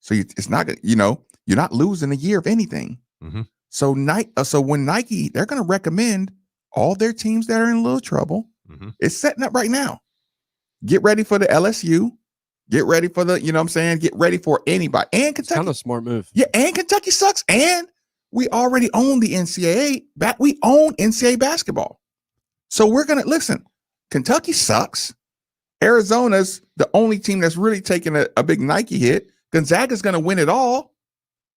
so it's not, you know, you're not losing a year of anything. So when Nike, they're going to recommend all their teams that are in a little trouble. It's setting up right now. Get ready for the LSU. Get ready for the, you know what I'm saying? Get ready for anybody. And Kentucky. Kind of a smart move. Yeah, and Kentucky sucks. And we already own the NCAA. We own NCAA basketball. So we're going to, listen, Kentucky sucks. Arizona's the only team that's really taking a big Nike hit. Gonzaga's going to win it all.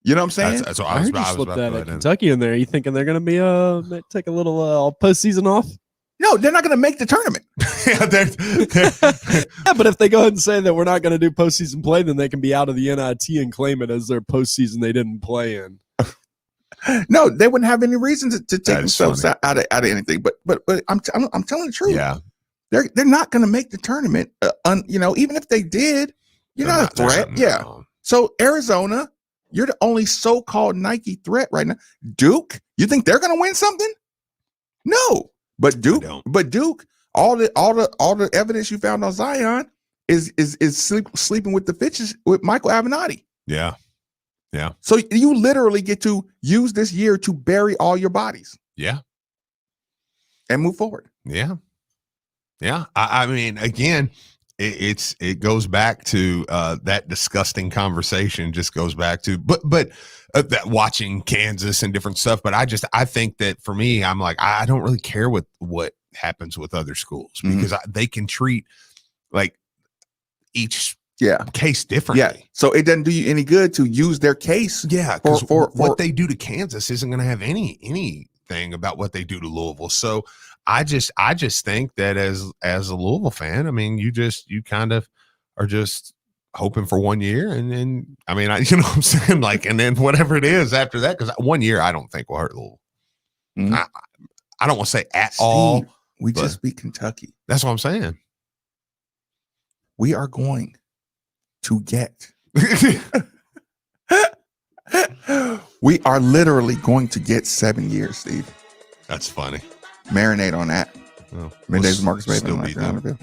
You know what I'm saying? That's what I heard you slip that Kentucky in there. You thinking they're going to be take a little postseason off? No, they're not going to make the tournament. Yeah, but if they go ahead and say that we're not going to do postseason play, then they can be out of the NIT and claim it as their postseason they didn't play in. No, they wouldn't have any reason to take themselves out of anything. But I'm telling the truth. Yeah, they're not going to make the tournament. You know, even if they did, you're not a threat. Yeah. So Arizona, you're the only so-called Nike threat right now. Duke, you think they're going to win something? No. But Duke, all the evidence you found on Zion is sleeping with the Fitches with Michael Avenatti. Yeah. Yeah. So you literally get to use this year to bury all your bodies. Yeah. And move forward. Yeah. Yeah. I mean, again, it goes back to that disgusting conversation. Just goes back to but that watching Kansas and different stuff. But I think that for me, I'm like, I don't really care what happens with other schools because they can treat like each case differently. Yeah. So it doesn't do you any good to use their case. Yeah. For what they do to Kansas isn't going to have anything about what they do to Louisville. So I just think that as a Louisville fan, I mean, you kind of are just hoping for 1 year. And then, I mean, you know what I'm saying? Like, and then whatever it is after that, because 1 year, I don't think will hurt Louisville. I don't want to say at all. We just beat Kentucky. That's what I'm saying. We are going to get. We are literally going to get 7 years, Steve. That's funny. Marinate on that. Well, Middays with Marcus still Maven. beat them.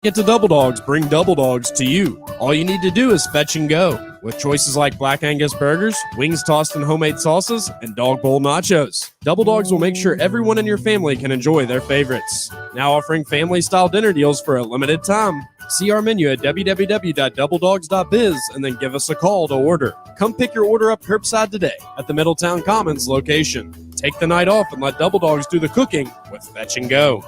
Get to Double Dogs, bring Double Dogs to you. All you need to do is fetch and go. With choices like Black Angus burgers, wings tossed in homemade sauces, and dog bowl nachos. Double Dogs will make sure everyone in your family can enjoy their favorites. Now offering family-style dinner deals for a limited time. See our menu at www.doubledogs.biz and then give us a call to order. Come pick your order up curbside today at the Middletown Commons location. Take the night off and let Double Dogs do the cooking with Fetch and Go.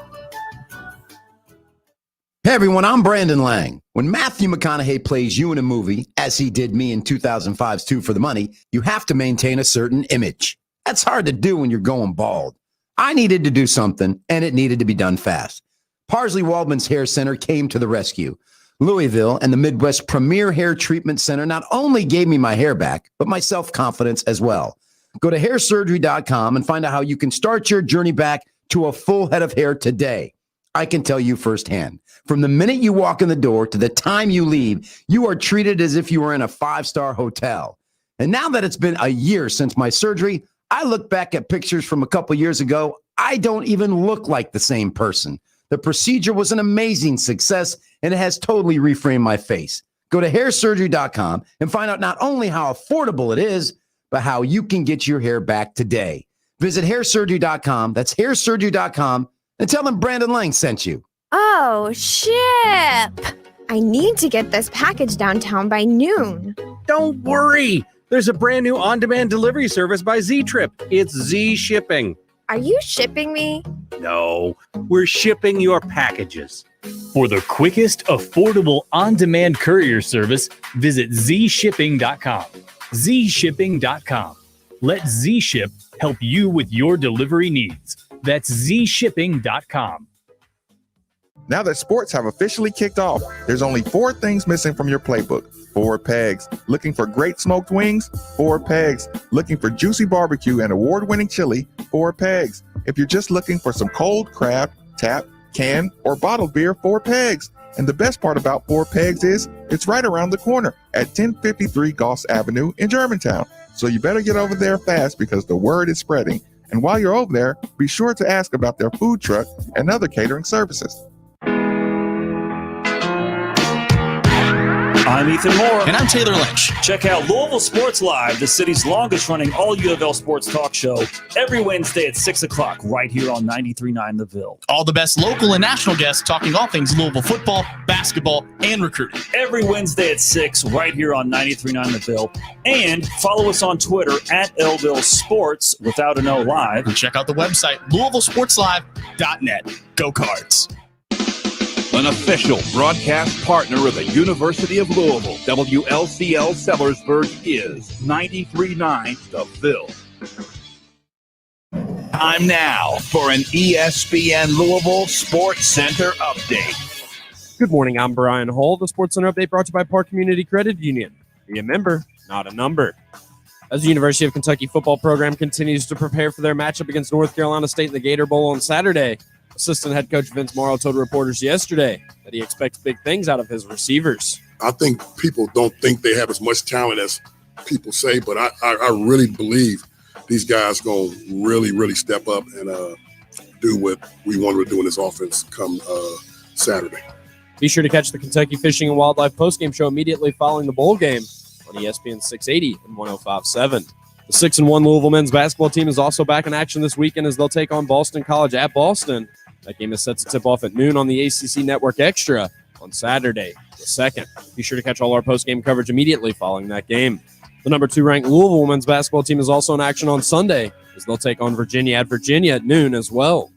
Hey everyone, I'm Brandon Lang. When Matthew McConaughey plays you in a movie, as he did me in 2005's Two for the Money, you have to maintain a certain image. That's hard to do when you're going bald. I needed to do something, and it needed to be done fast. Parsley Waldman's Hair Center came to the rescue. Louisville and the Midwest Premier Hair Treatment Center not only gave me my hair back, but my self-confidence as well. Go to hairsurgery.com and find out how you can start your journey back to a full head of hair today. I can tell you firsthand. From the minute you walk in the door to the time you leave, you are treated as if you were in a 5-star hotel. And now that it's been a year since my surgery, I look back at pictures from a couple years ago. I don't even look like the same person. The procedure was an amazing success, and it has totally reframed my face. Go to hairsurgery.com and find out not only how affordable it is, but how you can get your hair back today. Visit hairsurgery.com. That's hairsurgery.com. And tell them Brandon Lang sent you. Oh, ship! I need to get this package downtown by noon. Don't worry. There's a brand new on-demand delivery service by Z-Trip. It's Z Shipping. Are you shipping me? No, we're shipping your packages. For the quickest, affordable, on-demand courier service, visit zshipping.com. zshipping.com. Let Z-Ship help you with your delivery needs. That's zshipping.com. Now that sports have officially kicked off, there's only 4 things missing from your playbook. 4 pegs. Looking for great smoked wings? 4 pegs. Looking for juicy barbecue and award-winning chili? 4 pegs. If you're just looking for some cold craft, tap, can, or bottled beer? 4 pegs. And the best part about 4 pegs is it's right around the corner at 1053 Goss Avenue in Germantown. So you better get over there fast because the word is spreading. And while you're over there, be sure to ask about their food truck and other catering services. I'm Ethan Moore. And I'm Taylor Lynch. Check out Louisville Sports Live, the city's longest running all U of L sports talk show, every Wednesday at 6 o'clock right here on 93.9 The Ville. All the best local and national guests talking all things Louisville football, basketball, and recruiting. Every Wednesday at 6 right here on 93.9 The Ville. And follow us on Twitter at Elville Sports without an O Live. And check out the website, LouisvilleSportsLive.net. Go Cards. An official broadcast partner of the University of Louisville, WLCL Sellersburg is 93.9 The Ville. Time now for an ESPN Louisville Sports Center update. Good morning. I'm Brian Hull. The Sports Center update brought to you by Park Community Credit Union. Be a member, not a number. As the University of Kentucky football program continues to prepare for their matchup against North Carolina State in the Gator Bowl on Saturday, assistant head coach Vince Morrow told reporters yesterday that he expects big things out of his receivers. I think people don't think they have as much talent as people say, but I really believe these guys going to really step up and do what we want to do in this offense come Saturday. Be sure to catch the Kentucky Fishing and Wildlife postgame show immediately following the bowl game on ESPN 680 and 105.7. The 6-1 Louisville men's basketball team is also back in action this weekend as they'll take on Boston College at Boston. That game is set to tip off at noon on the ACC Network Extra on Saturday, the 2nd. Be sure to catch all our post-game coverage immediately following that game. The number 2 ranked Louisville women's basketball team is also in action on Sunday as they'll take on Virginia at noon as well.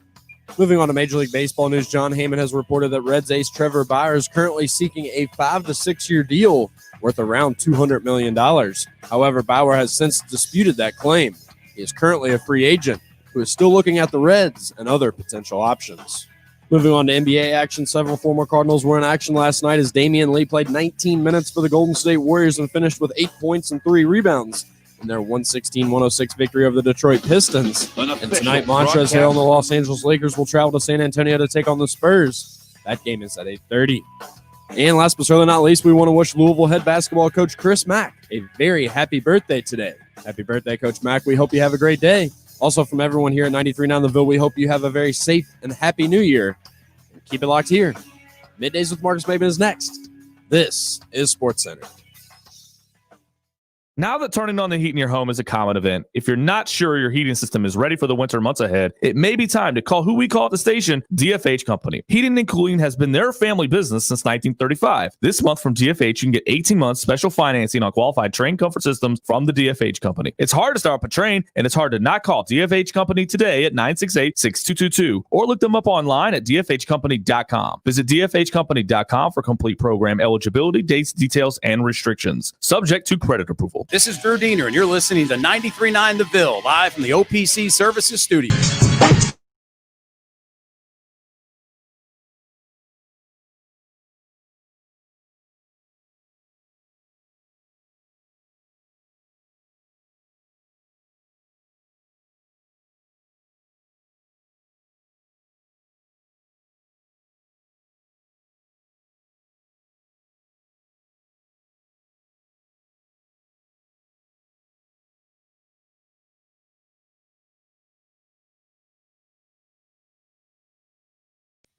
Moving on to Major League Baseball news, John Heyman has reported that Reds ace Trevor Bauer is currently seeking a 5 to 6 year deal worth around $200 million. However, Bauer has since disputed that claim. He is currently a free agent who is still looking at the Reds and other potential options. Moving on to NBA action, several former Cardinals were in action last night as Damian Lee played 19 minutes for the Golden State Warriors and finished with 8 points and 3 rebounds in their 116-106 victory over the Detroit Pistons. And tonight, Montrezl Harrell and the Los Angeles Lakers will travel to San Antonio to take on the Spurs. That game is at 8:30. And last but certainly not least, we want to wish Louisville head basketball coach Chris Mack a very happy birthday today. Happy birthday, Coach Mack. We hope you have a great day. Also, from everyone here at 93.9 The Ville, we hope you have a very safe and happy new year. And keep it locked here. Middays with Marcus Maben is next. This is Sports Center. Now that turning on the heat in your home is a common event, if you're not sure your heating system is ready for the winter months ahead, it may be time to call who we call at the station, DFH Company. Heating and cooling has been their family business since 1935. This month from DFH, you can get 18 months special financing on qualified Trane comfort systems from the DFH Company. It's hard to start up a Trane, and it's hard to not call DFH Company today at 968-6222 or look them up online at dfhcompany.com. Visit dfhcompany.com for complete program eligibility, dates, details, and restrictions. Subject to credit approval. This is Drew Diener, and you're listening to 93.9 The Ville, live from the OPC Services Studio.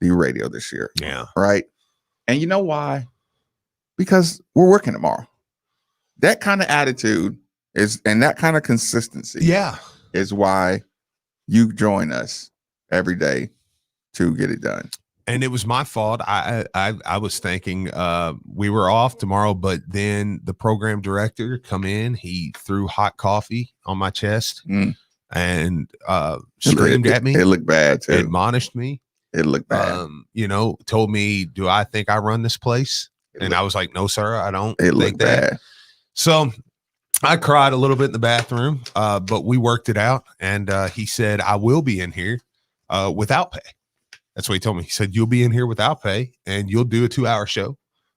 Radio this year. Yeah. Right. And you know why? Because we're working tomorrow. That kind of attitude is, and that kind of consistency. Yeah. Is why you join us every day to get it done. And it was my fault. I was thinking we were off tomorrow, but then the program director come in, he threw hot coffee on my chest and screamed at me. It looked bad too. Admonished me. It looked bad. Told me, do I think I run this place? And I was like, no, sir, I don't think that. Bad. So I cried a little bit in the bathroom, but we worked it out. And he said, I will be in here without pay. That's what he told me. He said, you'll be in here without pay and you'll do a 2-hour show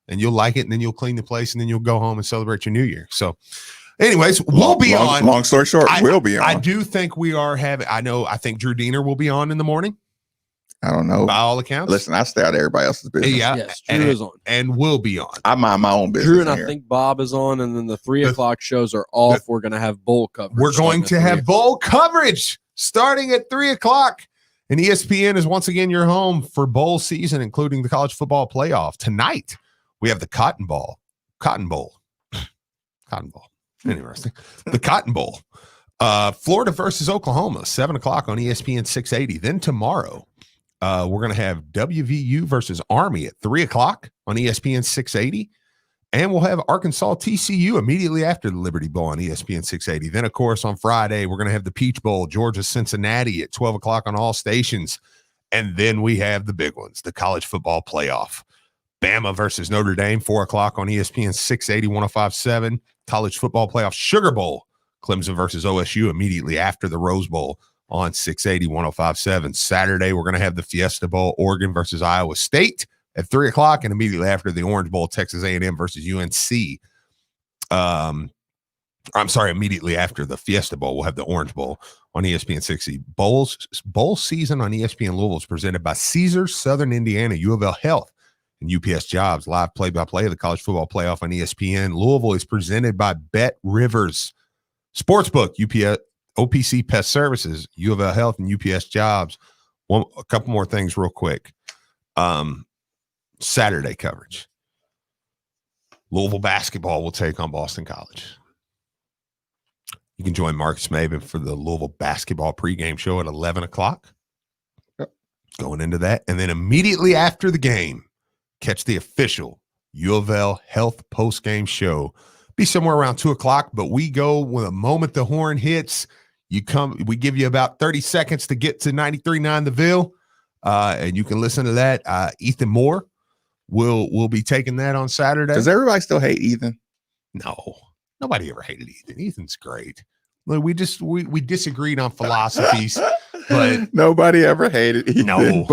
and you'll like it. And then you'll clean the place and then you'll go home and celebrate your new year. So anyways, we'll be on. Long story short, we'll be on. I do think we are having, I think Drew Diener will be on in the morning. I don't know. By all accounts. Listen, I stay out of everybody else's business. Yeah. Yes, Drew is on. And will be on. I mind my own business. Drew and I think Bob is on, and then the 3 o'clock shows are off. We're going to have bowl coverage. We're going to have bowl coverage starting at 3 o'clock. And ESPN is once again your home for bowl season, including the college football playoff. Tonight, we have the Cotton Ball Cotton Bowl. Cotton Bowl. Interesting. The Cotton Bowl. Florida versus Oklahoma, 7 o'clock on ESPN 680. Then tomorrow, we're going to have WVU versus Army at 3 o'clock on ESPN 680. And we'll have Arkansas TCU immediately after the Liberty Bowl on ESPN 680. Then, of course, on Friday, we're going to have the Peach Bowl, Georgia Cincinnati at 12 o'clock on all stations. And then we have the big ones, the college football playoff. Bama versus Notre Dame, 4 o'clock on ESPN 680, 105.7. College football playoff Sugar Bowl, Clemson versus OSU immediately after the Rose Bowl on 680, 105.7. Saturday, we're going to have the Fiesta Bowl, Oregon versus Iowa State at 3 o'clock, and immediately after the Orange Bowl, Texas A&M versus UNC. Immediately after the Fiesta Bowl, we'll have the Orange Bowl on ESPN 60. Bowl season on ESPN Louisville is presented by Caesars, Southern Indiana, U of L Health, and UPS Jobs. Live play-by-play of the college football playoff on ESPN. Louisville is presented by Bet Rivers Sportsbook, OPC Pest Services, U of L Health, and UPS Jobs. A couple more things real quick. Saturday coverage. Louisville basketball will take on Boston College. You can join Marcus Maven for the Louisville basketball pregame show at 11 o'clock. Yep. Going into that. And then immediately after the game, catch the official U of L Health postgame show. Be somewhere around 2 o'clock, but we go with a moment the horn hits. We give you about 30 seconds to get to 93.9 The Ville, and you can listen to that. Ethan Moore will be taking that on Saturday. Does everybody still hate Ethan? No, nobody ever hated Ethan. Ethan's great. Look, we disagreed on philosophies, but nobody ever hated Ethan. No,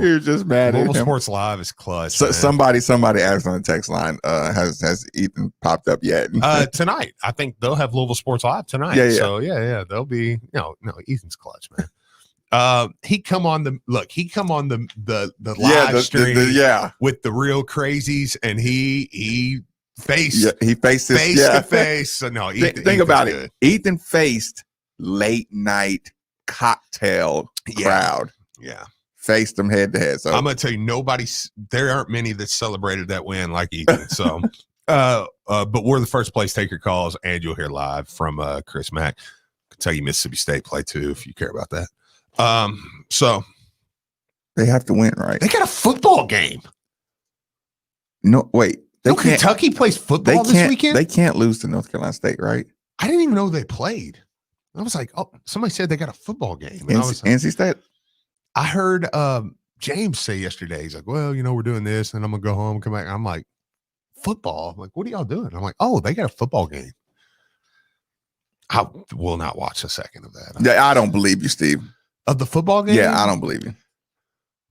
You're just mad at Louisville him. Sports Live is clutch. So, somebody asked on the text line, has Ethan popped up yet? Tonight, I think they'll have Louisville Sports Live tonight. Yeah. So they'll be no. Ethan's clutch, man. He come on the live stream with the real crazies, and he faced face to face. So no, think about it. Ethan faced late night cocktail crowd. Yeah. Faced them head to head. So I'm gonna tell you, there aren't many that celebrated that win like Ethan. So but we're the first place take your calls, and you'll hear live from Chris Mack. Kentucky Mississippi State play too, if you care about that. So they have to win, right? They got a football game. No, wait. Kentucky plays football this weekend? They can't lose to North Carolina State, right? I didn't even know they played. I was like, oh, somebody said they got a football game. And I was like, NC State? I heard James say yesterday, he's like, well, we're doing this, and I'm going to go home and come back. I'm like, football? I'm like, what are y'all doing? I'm like, oh, they got a football game. I will not watch a second of that. Yeah, I don't believe you, Steve. Of the football game? Yeah, I don't believe you.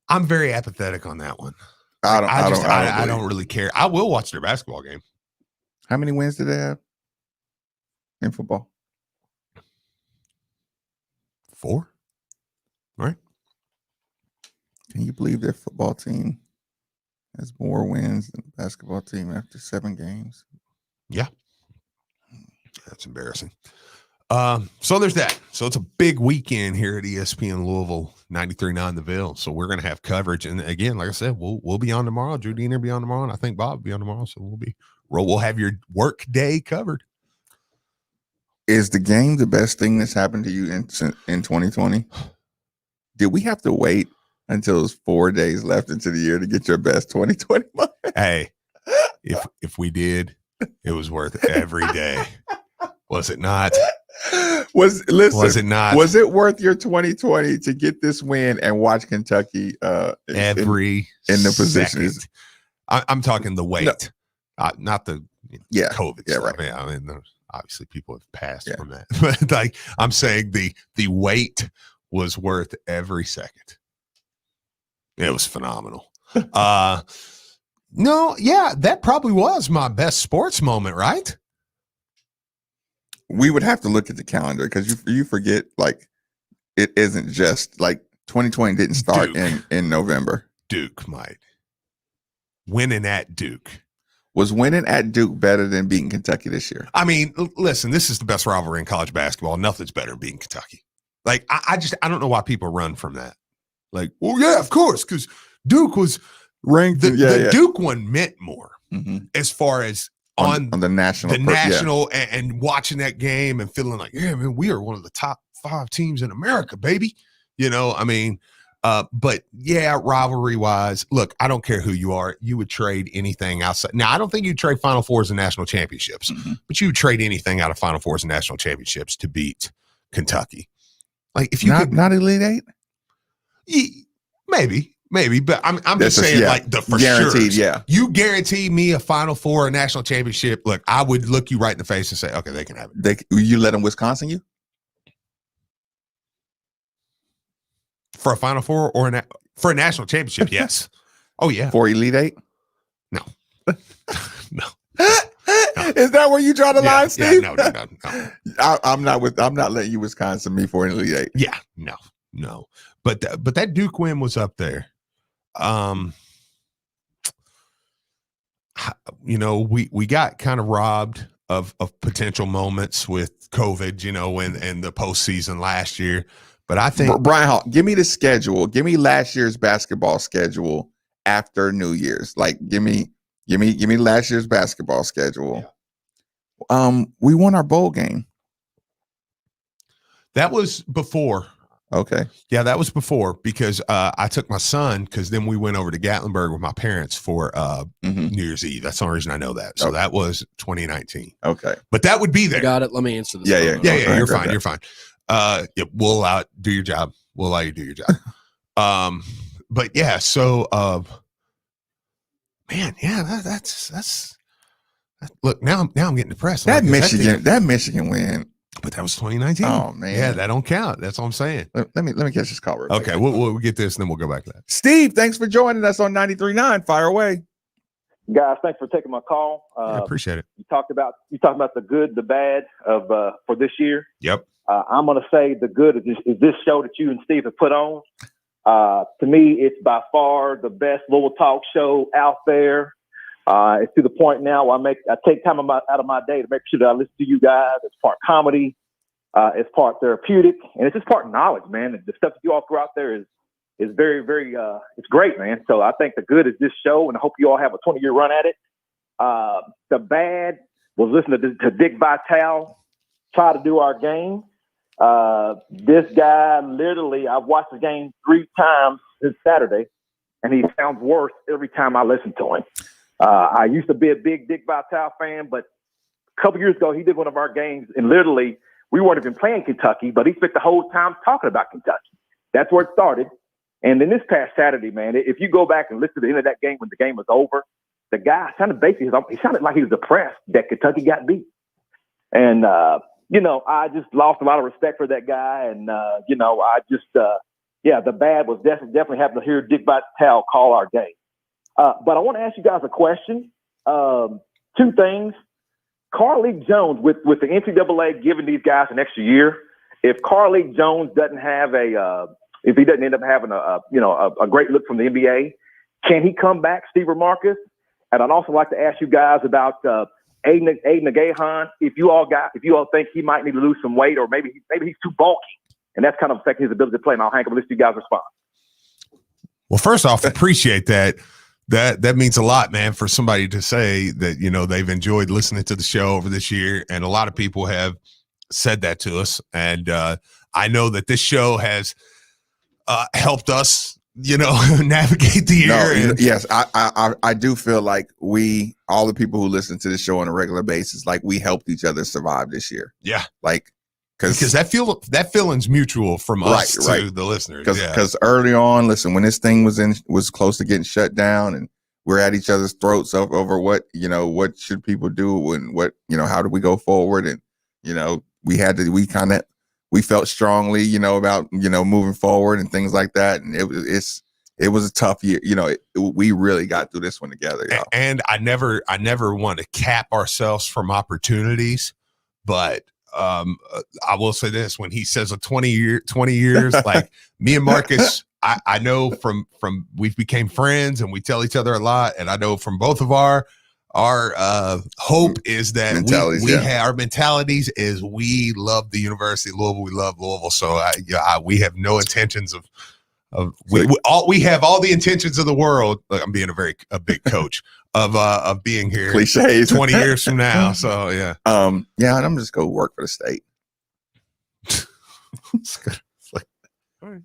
I'm very apathetic on that one. I don't really care. I will watch their basketball game. How many wins did they have in football? 4. Right? Can you believe their football team has more wins than the basketball team after 7 games? Yeah. That's embarrassing. So there's that. So it's a big weekend here at ESPN Louisville, 93.9 The Ville. So we're going to have coverage. And again, like I said, we'll be on tomorrow. Drew Diener will be on tomorrow. And I think Bob will be on tomorrow. So we'll have your work day covered. Is the game the best thing that's happened to you in 2020? Did we have to wait until it's 4 days left into the year to get your best 2020 moment? Hey, if we did, it was worth every day. Was it not? Was it not? Was it worth your 2020 to get this win and watch Kentucky every in the positions? I'm talking the wait, not the COVID stuff. Right. Yeah, I mean, obviously people have passed from that, but like I'm saying, the wait was worth every second. It was phenomenal. No, yeah, that probably was my best sports moment, right? We would have to look at the calendar because you forget, like, it isn't just like 2020 didn't start in November. Duke might. Winning at Duke. Was winning at Duke better than beating Kentucky this year? I mean, listen, this is the best rivalry in college basketball. Nothing's better than beating Kentucky. Like, I don't know why people run from that. Like, well, yeah, of course, because Duke was ranked. The Duke one meant more. as far as on the national, and watching that game and feeling like, yeah, man, we are one of the top 5 teams in America, baby. You know, I mean, but yeah, rivalry wise, look, I don't care who you are. You would trade anything outside. Now, I don't think you'd trade Final Fours and national championships, but you would trade anything out of Final Fours and national championships to beat Kentucky. Like if you not Elite Eight, maybe, but I'm just saying like the for guaranteed, sure. yeah. You guarantee me a Final Four or a national championship. Look, I would look you right in the face and say, okay, they can have it. You let them Wisconsin you? For a Final Four or for a national championship, yes. Oh yeah. For Elite Eight? No. No. Is that where you draw the line, Steve? No. I'm not letting you Wisconsin me for an Elite Eight. Yeah, no. But that Duke win was up there. You know, we got kind of robbed of potential moments with COVID, you know, and the postseason last year. But I think Brian Hall, give me the schedule. Give me last year's basketball schedule after New Year's. Like, give me last year's basketball schedule. We won our bowl game. That was before. Okay. Yeah, that was before because I took my son because then we went over to Gatlinburg with my parents for New Year's Eve. That's the only reason I know that. So that was 2019. Okay. But that would be there. Got it. Let me answer this. Yeah. You're fine. You're fine. We'll allow it. Do your job. We'll allow you to do your job. But yeah, so man, yeah, that's look, now I'm getting depressed. That Michigan win. But that was 2019. Oh man. Yeah, that don't count. That's all I'm saying. Let me catch this call real quick. Okay, we'll get this and then we'll go back to that. Steve, thanks for joining us on 93.9. Fire away. Guys, thanks for taking my call. I appreciate it. You talked about the good, the bad of for this year. Yep. I'm going to say the good is this show that you and Steve have put on. To me, it's by far the best Louisville talk show out there. It's to the point now where I take time out of my day to make sure that I listen to you guys. It's part comedy, it's part therapeutic, and it's just part knowledge, man. And the stuff that you all throw out there is very, very, it's great, man. So I think the good is this show, and I hope you all have a 20-year run at it. The bad was listening to Dick Vitale try to do our game. This guy, literally, I've watched the game 3 times since Saturday, and he sounds worse every time I listen to him. I used to be a big Dick Vitale fan, but a couple years ago, he did one of our games, and literally, we weren't even playing Kentucky, but he spent the whole time talking about Kentucky. That's where it started. And then this past Saturday, man, if you go back and listen to the end of that game when the game was over, the guy sounded like he was depressed that Kentucky got beat. And, I just lost a lot of respect for that guy. And, the bad was definitely having to hear Dick Vitale call our game. But I want to ask you guys a question. 2 things. Carlik Jones, with the NCAA giving these guys an extra year, if Carlik Jones doesn't have if he doesn't end up having a great look from the NBA, can he come back, Steve or Marcus? And I'd also like to ask you guys about Aiden Nagahan. If you all think he might need to lose some weight, or maybe he's too bulky, and that's kind of affecting his ability to play. And I'll hang up and listen to you guys respond. Well, first off, appreciate that. That means a lot, man, for somebody to say that, they've enjoyed listening to the show over this year. And a lot of people have said that to us. And I know that this show has helped us, navigate the year. Yes, I do feel like all the people who listen to the show on a regular basis, like we helped each other survive this year. Yeah. Like, because that feeling's mutual from us to the listeners. Because early on, listen, when this thing was close to getting shut down, and we're at each other's throats over what should people do and how do we go forward, and we felt strongly about moving forward and things like that, and it was a tough year. We really got through this one together, y'all. And I never want to cap ourselves from opportunities, but I will say this: when he says 20 years, like me and Marcus, I know from we became friends and we tell each other a lot, and I know from both of our hope is that our mentalities is we love the University of Louisville, we love Louisville, so we have no intentions We have all the intentions of the world. Look, I'm being a big coach of being here. Cliches. 20 years from now. So yeah. Yeah, and I'm just go work for the state.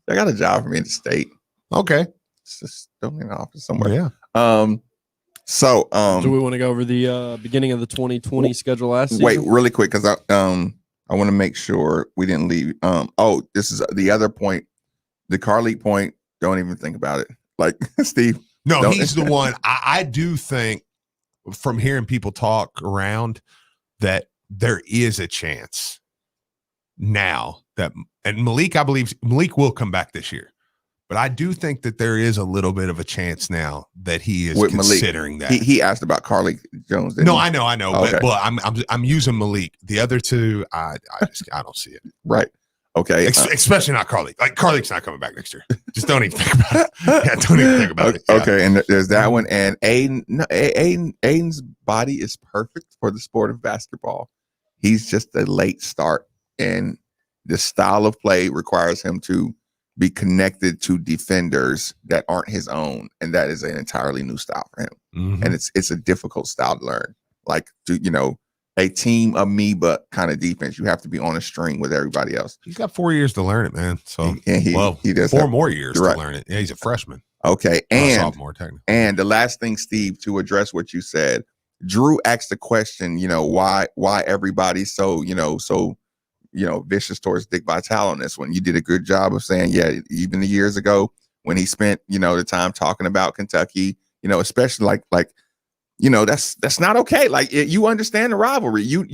I got a job for me in the state. Okay. It's just don't be in the office somewhere. Yeah. Do we want to go over the beginning of the 2020 schedule last season? Wait, really quick, because I want to make sure we didn't leave. This is the other point, the Carleague point. Don't even think about it. Like Steve. No, he's the one. I do think from hearing people talk around that there is a chance now that, and Malik, I believe Malik will come back this year. But I do think that there is a little bit of a chance now that he is considering Malik, that. He asked about Carleague Jones. No, he? I know. Okay. But I'm using Malik. The other two, I don't see it. Right. Okay. Especially not Carleague. Like Carleague's not coming back next year. Just don't even think about it. Yeah, don't even think about it. Yeah. Okay, and there's that one. And Aiden's body is perfect for the sport of basketball. He's just a late start, and the style of play requires him to be connected to defenders that aren't his own, and that is an entirely new style for him. Mm-hmm. And it's a difficult style to learn. Like, a team amoeba kind of defense. You have to be on a string with everybody else. He's got 4 years to learn it, man. So he does 4 have, more years to right. learn it. Yeah, he's a freshman. Okay, Sophomore, technically. And the last thing, Steve, to address what you said, Drew asked the question, why everybody's so vicious towards Dick Vitale on this one. You did a good job of saying, yeah, even the years ago when he spent, the time talking about Kentucky, especially like that's not okay. Like you understand the rivalry. You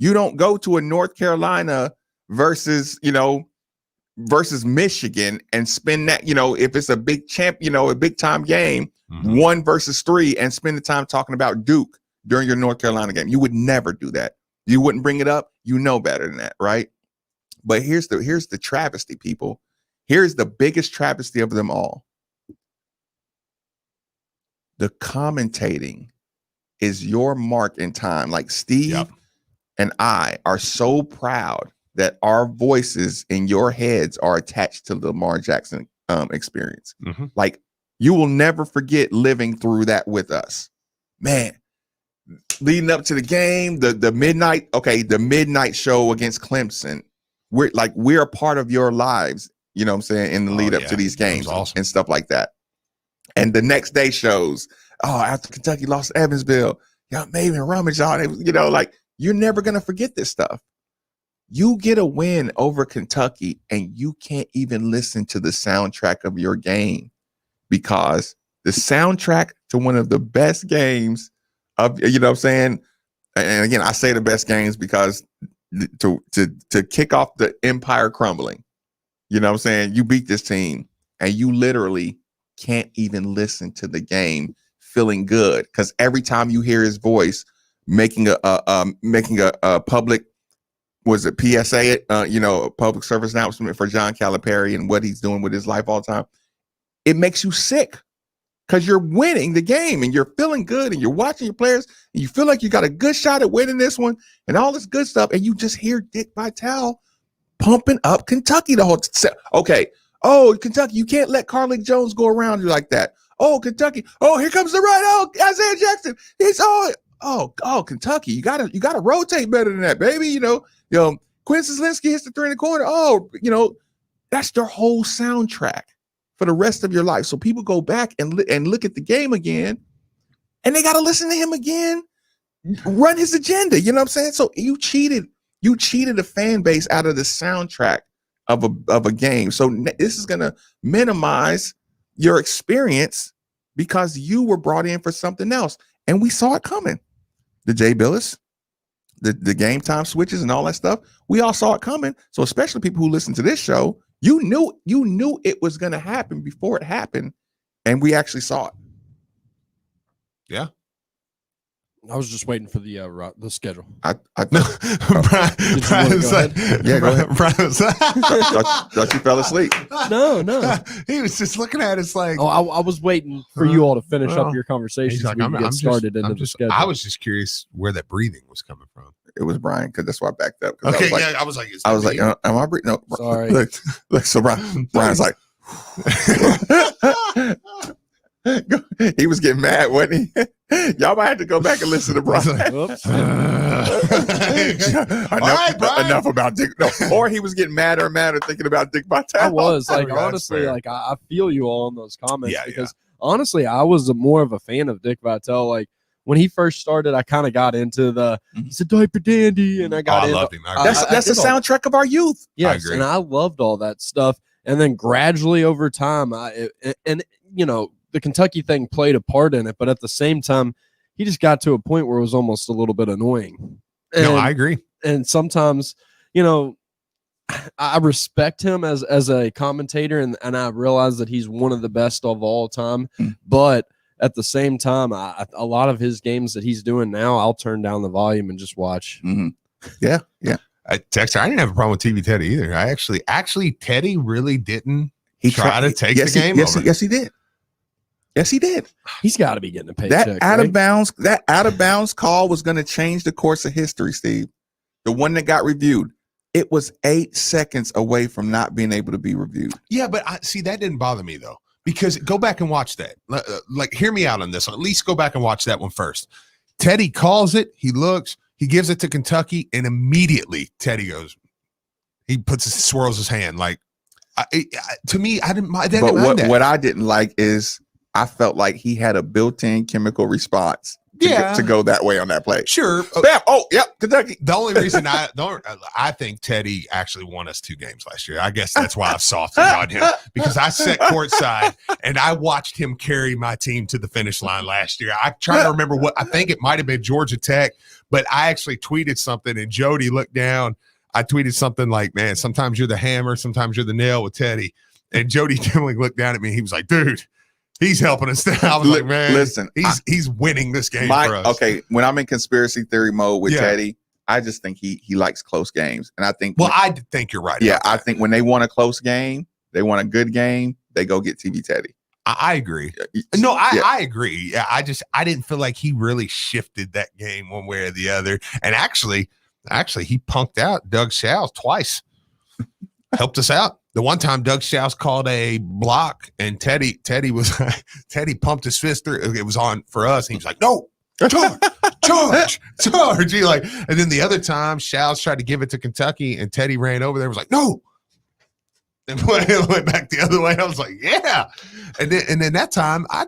don't go to a North Carolina versus Michigan and spend that, if it's a big a big time game, 1 versus 3, and spend the time talking about Duke during your North Carolina game. You would never do that. You wouldn't bring it up. You know better than that, right? But here's the travesty, people. Here's the biggest travesty of them all. The commentating is your mark in time. Like Steve and I are so proud that our voices in your heads are attached to the Lamar Jackson experience. Mm-hmm. Like you will never forget living through that with us, man. Leading up to the game, the midnight show against Clemson. We're a part of your lives, you know what I'm saying, in the lead up to these games and stuff like that. And the next day shows, after Kentucky lost to Evansville, y'all maybe rummage on it, you're never gonna forget this stuff. You get a win over Kentucky and you can't even listen to the soundtrack of your game because the soundtrack to one of the best games of, you know what I'm saying? And again, I say the best games because to kick off the empire crumbling, you know what I'm saying? You beat this team and you literally can't even listen to the game feeling good because every time you hear his voice making a public, was it PSA, a public service announcement for John Calipari and what he's doing with his life all the time, it makes you sick. Because you're winning the game and you're feeling good and you're watching your players and you feel like you got a good shot at winning this one and all this good stuff. And you just hear Dick Vitale pumping up Kentucky the whole time. Okay. Oh, Kentucky, you can't let Carleague Jones go around you like that. Oh, Kentucky. Oh, here comes the right. Oh, Isaiah Jackson. He's Kentucky. You gotta rotate better than that, baby. Quinn Zielinski hits the 3 in the corner. Oh, that's their whole soundtrack for the rest of your life. So people go back and look at the game again and they got to listen to him again, run his agenda. You know what I'm saying? So you cheated a fan base out of the soundtrack of a game. So this is going to minimize your experience because you were brought in for something else. And we saw it coming. The Jay Billis, the game time switches and all that stuff. We all saw it coming. So especially people who listen to this show, you knew it was going to happen before it happened, and we actually saw it. Yeah, I was just waiting for the schedule. Brian was like, yeah, go ahead. Brian was thought you fell asleep. No. He was just looking at us like. Oh, I was waiting for you all to finish up your conversation so we can get started into the schedule. I was just curious where that breathing was coming from. It was Brian because that's why I backed up. Okay, I was like, am I breathing? No, sorry. Look, so Brian's like, He was getting mad, wasn't he? Y'all might have to go back and listen to Brian. Enough about Dick. No, or he was getting madder and madder thinking about Dick Vitale. I was like, That's honestly, fair. like I feel you all in those comments Yeah, because honestly, I was more of a fan of Dick Vitale. Like when he first started, I kind of got into the he's a diaper dandy, and I got I into, loved him. That's the soundtrack of our youth. Yes, agree. and I loved all that stuff. And then gradually over time, the Kentucky thing played a part in it, but at the same time, he just got to a point where it was almost a little bit annoying. No, I agree. And sometimes, I respect him as a commentator, and I realize that he's one of the best of all time. But at the same time, a lot of his games that he's doing now, I'll turn down the volume and just watch. Yeah. Texter, I didn't have a problem with TV Teddy either. I actually Teddy really didn't try to take the game over. Yes, he did. Yes, he did. He's got to be getting a paycheck. That out of bounds call was going to change the course of history, Steve. The one that got reviewed, it was 8 seconds away from not being able to be reviewed. Yeah, but see, that didn't bother me though, because go back and watch that. Like, hear me out on this. At least go back and watch that one first. Teddy calls it. He looks. He gives it to Kentucky, and immediately Teddy goes. He swirls his hand like. To me, I didn't mind that. But what I didn't like is I felt like he had a built-in chemical response to go that way on that play. Sure. Bam. Oh, yep. Kentucky. The only reason I think Teddy actually won us 2 games last year. I guess that's why I've softened on him, because I sat courtside and I watched him carry my team to the finish line last year. I try to remember I think it might have been Georgia Tech, but I actually tweeted something and Jody looked down. I tweeted something like, man, sometimes you're the hammer, sometimes you're the nail with Teddy. And Jody Timling looked down at me. He was like, dude, he's helping us. I was like, man, listen, he's winning this game for us. Okay, when I'm in conspiracy theory mode with Teddy, I just think he likes close games. And I think I think you're right. Yeah, I think when they want a close game, they want a good game, they go get TV Teddy. I agree. No, I agree. Yeah, I didn't feel like he really shifted that game one way or the other. And actually he punked out Doug Shouse twice. Helped us out. The one time Doug Shouse called a block and Teddy pumped his fist through. It was on for us. And he was like, no, charge. He like, and then the other time Shouse tried to give it to Kentucky and Teddy ran over there and was like, no. And went back the other way. I was like, yeah. And then that time, I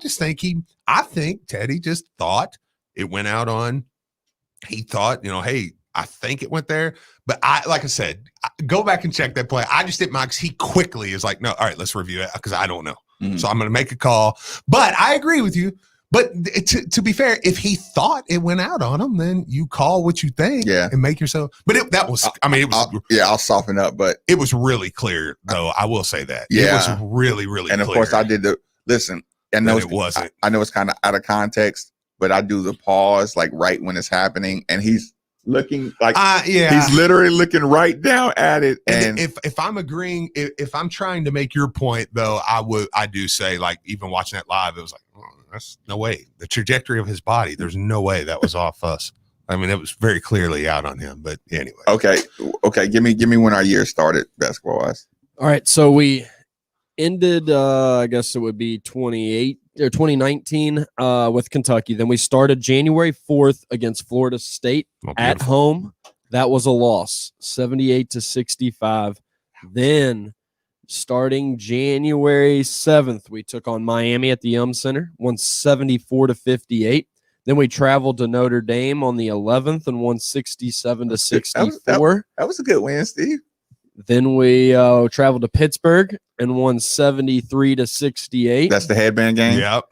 think Teddy just thought it went out on, he thought, hey, I think it went there. But like I said, go back and check that play. I just didn't mind because he quickly is like, no, all right, let's review it because I don't know. So I'm going to make a call. But I agree with you. But to be fair, if he thought it went out on him, then you call what you think and make yourself. But I'll soften up. But it was really clear, though. I will say that. Yeah. It was really, really and clear. of course, I did listen. And it wasn't. I know it's kind of out of context, but I do the pause like right when it's happening. And he's looking like he's literally looking right down at it. And if I'm agreeing, if I'm trying to make your point, though, I do say, like, even watching that live, it was like, that's no way. The trajectory of his body, there's no way that was off us. I mean, it was very clearly out on him. But anyway. Okay. Give me when our year started basketball wise. All right. So we ended, I guess it would be 2019 with Kentucky. Then we started January 4th against Florida State at home. That was a loss, 78-65. Then starting January 7th, we took on Miami at the Yum Center, won 74-58. Then we traveled to Notre Dame on the 11th and won 67-64. That was a good win, Steve. Then we traveled to Pittsburgh and won 73-68. That's the headband game. Yep.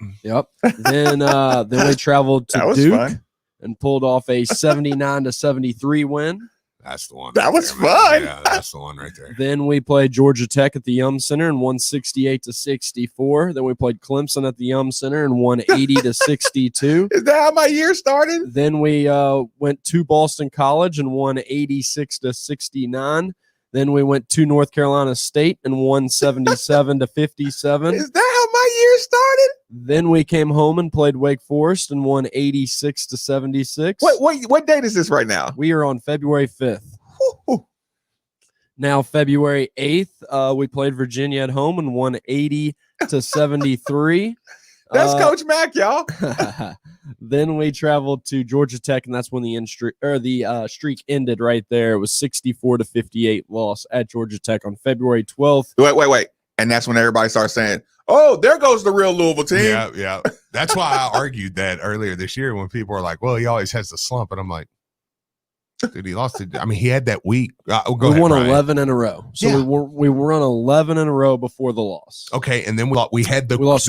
Then we traveled to Duke and pulled off a 79-73 win. That's the one. That was fun. Yeah, that's the one right there. Then we played Georgia Tech at the Yum Center and won 68-64. Then we played Clemson at the Yum Center and won 80-62. Is that how my year started? Then we went to Boston College and won 86-69. Then we went to North Carolina State and won 77-57. Is that how my year started? Then we came home and played Wake Forest and won 86-76. What date is this right now? We are on February 5th. Now, February 8th, we played Virginia at home and won 80-73. That's Coach Mack, y'all. Then we traveled to Georgia Tech, and that's when the streak ended right there. It was 64-58 loss at Georgia Tech on February 12th. Wait. And that's when everybody starts saying, oh, there goes the real Louisville team. Yeah. That's why I argued that earlier this year when people were like, well, he always has the slump. And I'm like, dude, he lost it. I mean, he had that week. We won 11 in a row. So we won 11 in a row before the loss. Okay, and then we lost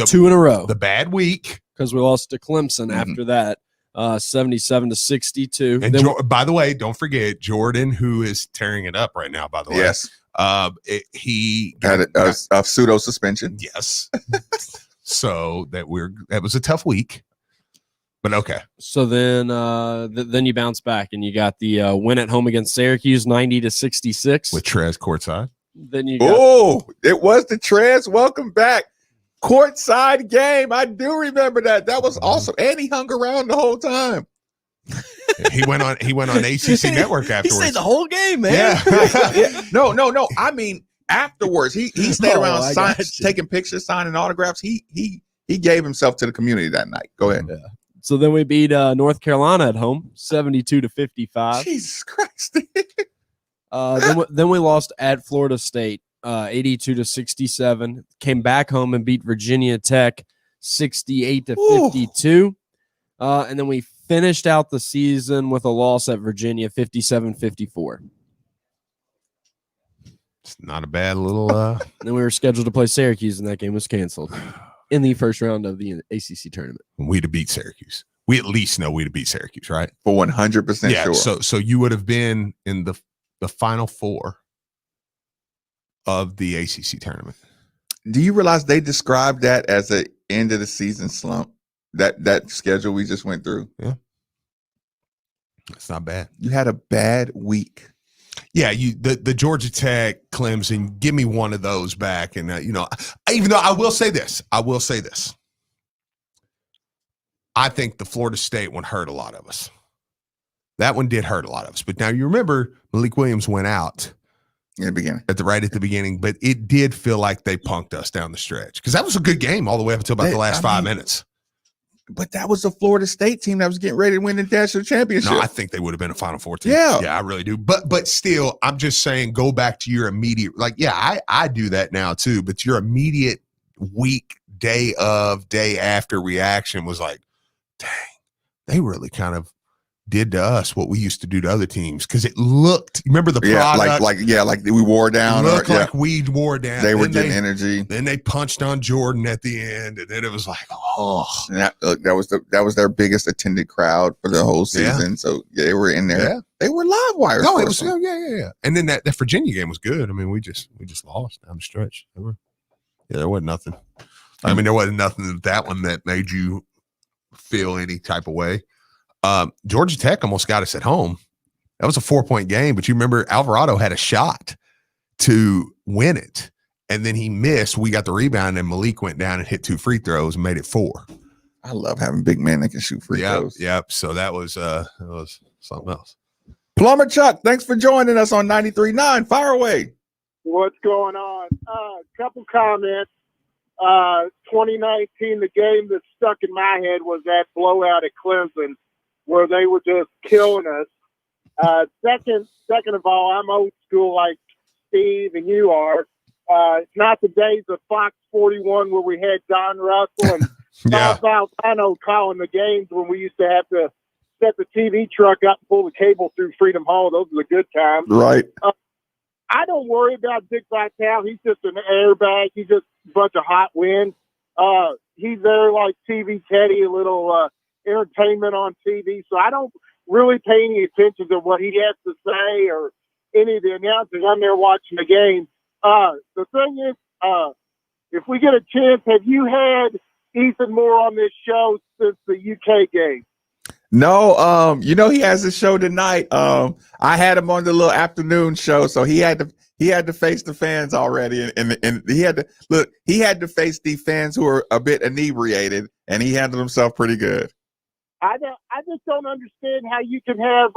2 in a row. The bad week. Because we lost to Clemson after that, 77-62. And by the way, don't forget Jordan, who is tearing it up right now, by the way. Yes. He had a pseudo suspension. Yes. So that was a tough week. But okay. So then you bounce back and you got the win at home against Syracuse 90-66. With Trez courtside. Then you it was the Trez. Welcome back. Courtside game. I do remember that. That was awesome. And he hung around the whole time. He went on ACC Network afterwards. He stayed the whole game, man. Yeah. No. I mean, afterwards, he stayed around taking pictures, signing autographs. He gave himself to the community that night. Go ahead. Yeah. So then we beat North Carolina at home, 72-55. Jesus Christ. Then we lost at Florida State, 82-67. Came back home and beat Virginia Tech, 68-52. And then we finished out the season with a loss at Virginia, 57-54. It's not a bad little. Then we were scheduled to play Syracuse, and that game was canceled in the first round of the ACC tournament. We'd have beat Syracuse. We at least know we'd have beat Syracuse, right? For 100% yeah, sure. So you would have been in the Final Four of the ACC tournament. Do you realize they described that as an end of the season slump? That schedule we just went through. Yeah, it's not bad. You had a bad week. Yeah, the Georgia Tech, Clemson. Give me one of those back, and even though I will say this. I think the Florida State one hurt a lot of us. That one did hurt a lot of us. But now you remember Malik Williams went out in the beginning, right at the beginning, but it did feel like they punked us down the stretch because that was a good game all the way up until about the last 5 minutes. But that was a Florida State team that was getting ready to win the national championship. No, I think they would have been a Final Four team. Yeah, I really do. But still, I'm just saying, go back to your immediate. I do that now too. But your immediate week, day after reaction was like, dang, they really kind of did to us what we used to do to other teams because it looked. Remember the product? like we wore down. Looked like we wore down. They were getting energy. Then they punched on Jordan at the end, and then it was like, oh, that was their biggest attended crowd for the whole season. Yeah. So they were in there. Yeah. They were live wires. No, it was yeah. And then that Virginia game was good. I mean, we just lost down the stretch. There wasn't nothing. I mean, there wasn't nothing that one that made you feel any type of way. Georgia Tech almost got us at home. That was a 4-point game, but you remember Alvarado had a shot to win it, and then he missed. We got the rebound, and Malik went down and hit 2 free throws and made it 4. I love having big men that can shoot free throws. Yep. So that was something else. Plumber Chuck, thanks for joining us on 93.9. Fire away. What's going on? Couple comments. 2019, the game that stuck in my head was that blowout at Clemson, where they were just killing us. Second of all, I'm old school like Steve and you are. It's not the days of Fox 41 where we had Don Russell and Bob Valvano calling the games when we used to have to set the TV truck up and pull the cable through Freedom Hall. Those were the good times. Right. I don't worry about Dick Vitale. He's just an airbag. He's just a bunch of hot wind. He's there like TV Teddy, a little entertainment on TV. So I don't really pay any attention to what he has to say or any of the announcers. I'm there watching the game. The thing is, if we get a chance, have you had Ethan Moore on this show since the UK game? No, he has a show tonight. I had him on the little afternoon show, so he had to face the fans already, and he had to face the fans who are a bit inebriated, and he handled himself pretty good. I just don't understand how you can have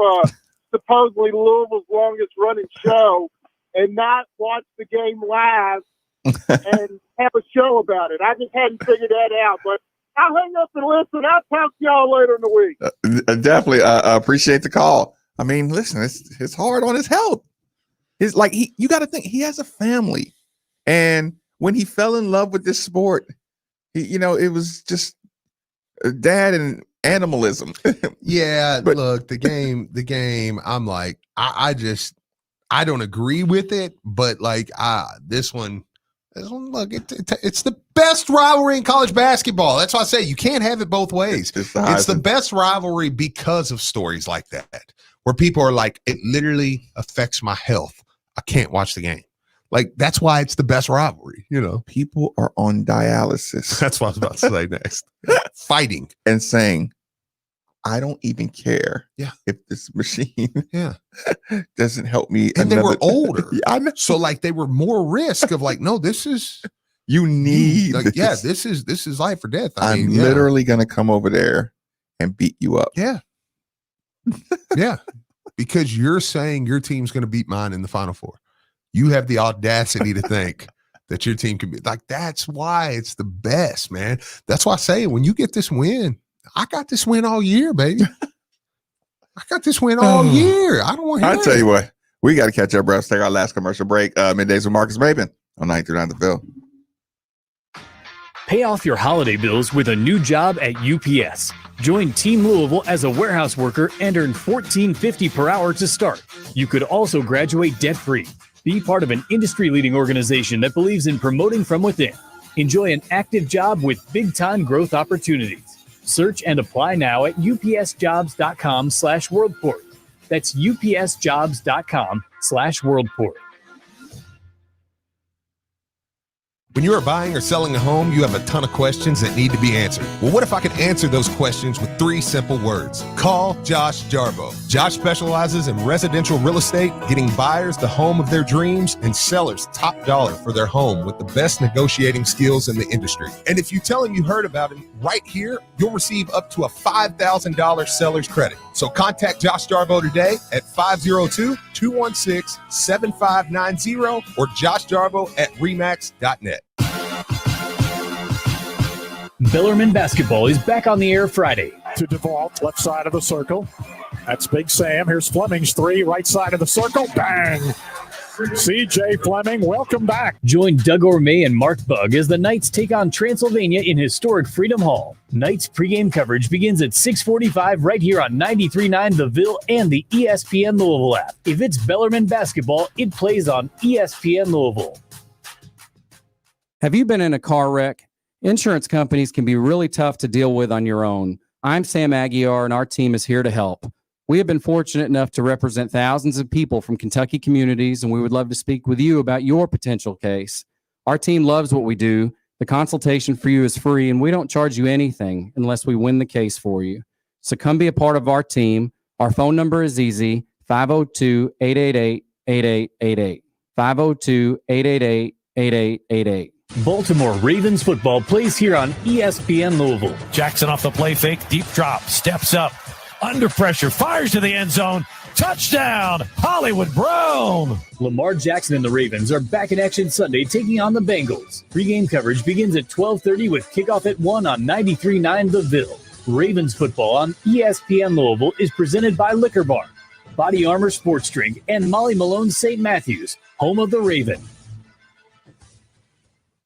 supposedly Louisville's longest running show and not watch the game live and have a show about it. I just hadn't figured that out, but I'll hang up and listen. I'll talk to y'all later in the week. Definitely appreciate the call. I mean, listen, it's hard on his health. It's like you got to think he has a family, and when he fell in love with this sport, it was just dad and animalism. Yeah, but look, the game. I'm like, I don't agree with it, but like, this one, look, it's the best rivalry in college basketball. That's why I say you can't have it both ways. It's the best rivalry because of stories like that, where people are like, it literally affects my health. I can't watch the game. Like, that's why it's the best rivalry. People are on dialysis. That's what I was about to say next. Fighting and saying, I don't even care if this machine doesn't help me. And they were older. I know. So like they were more risk of like, no, this is you need like, this. This is life or death. I'm literally gonna come over there and beat you up. Yeah. Yeah. Because you're saying your team's gonna beat mine in the Final Four. You have the audacity to think that your team can be like, that's why it's the best, man. That's why I say when you get this win, I got this win all year, baby. I got this win all year. I don't want to hear I'll tell you what, we got to catch up, bro. Let's take our last commercial break. Middays with Marcus Maben on 93.9 The Ville. Pay off your holiday bills with a new job at UPS. Join Team Louisville as a warehouse worker and earn $14.50 per hour to start. You could also graduate debt-free. Be part of an industry-leading organization that believes in promoting from within. Enjoy an active job with big-time growth opportunities. Search and apply now at upsjobs.com/worldport. That's upsjobs.com/worldport. When you are buying or selling a home, you have a ton of questions that need to be answered. Well, what if I could answer those questions with 3 simple words? Call Josh Jarbo. Josh specializes in residential real estate, getting buyers the home of their dreams and sellers top dollar for their home with the best negotiating skills in the industry. And if you tell him you heard about him right here, you'll receive up to a $5,000 seller's credit. So contact Josh Jarbo today at 502-216-7590 or joshjarbo@remax.net. Bellarmine basketball is back on the air Friday. To DeVault, left side of the circle. That's Big Sam. Here's Fleming's three, right side of the circle. Bang! C.J. Fleming, welcome back. Join Doug Orme and Mark Bugg as the Knights take on Transylvania in historic Freedom Hall. Knights pregame coverage begins at 6:45 right here on 93.9 The Ville and the ESPN Louisville app. If it's Bellarmine basketball, it plays on ESPN Louisville. Have you been in a car wreck? Insurance companies can be really tough to deal with on your own. I'm Sam Aguiar, and our team is here to help. We have been fortunate enough to represent thousands of people from Kentucky communities, and we would love to speak with you about your potential case. Our team loves what we do. The consultation for you is free, and we don't charge you anything unless we win the case for you. So come be a part of our team. Our phone number is easy, 502-888-8888. 502-888-8888. Baltimore Ravens football plays here on ESPN Louisville. Jackson off the play fake, deep drop, steps up, under pressure, fires to the end zone. Touchdown, Hollywood Brown. Lamar Jackson and the Ravens are back in action Sunday taking on the Bengals. Pre-game coverage begins at 12:30 with kickoff at 1 on 93.9 The Ville. Ravens football on ESPN Louisville is presented by Liquor Barn, Body Armor Sports Drink, and Molly Malone St. Matthews, home of the Raven.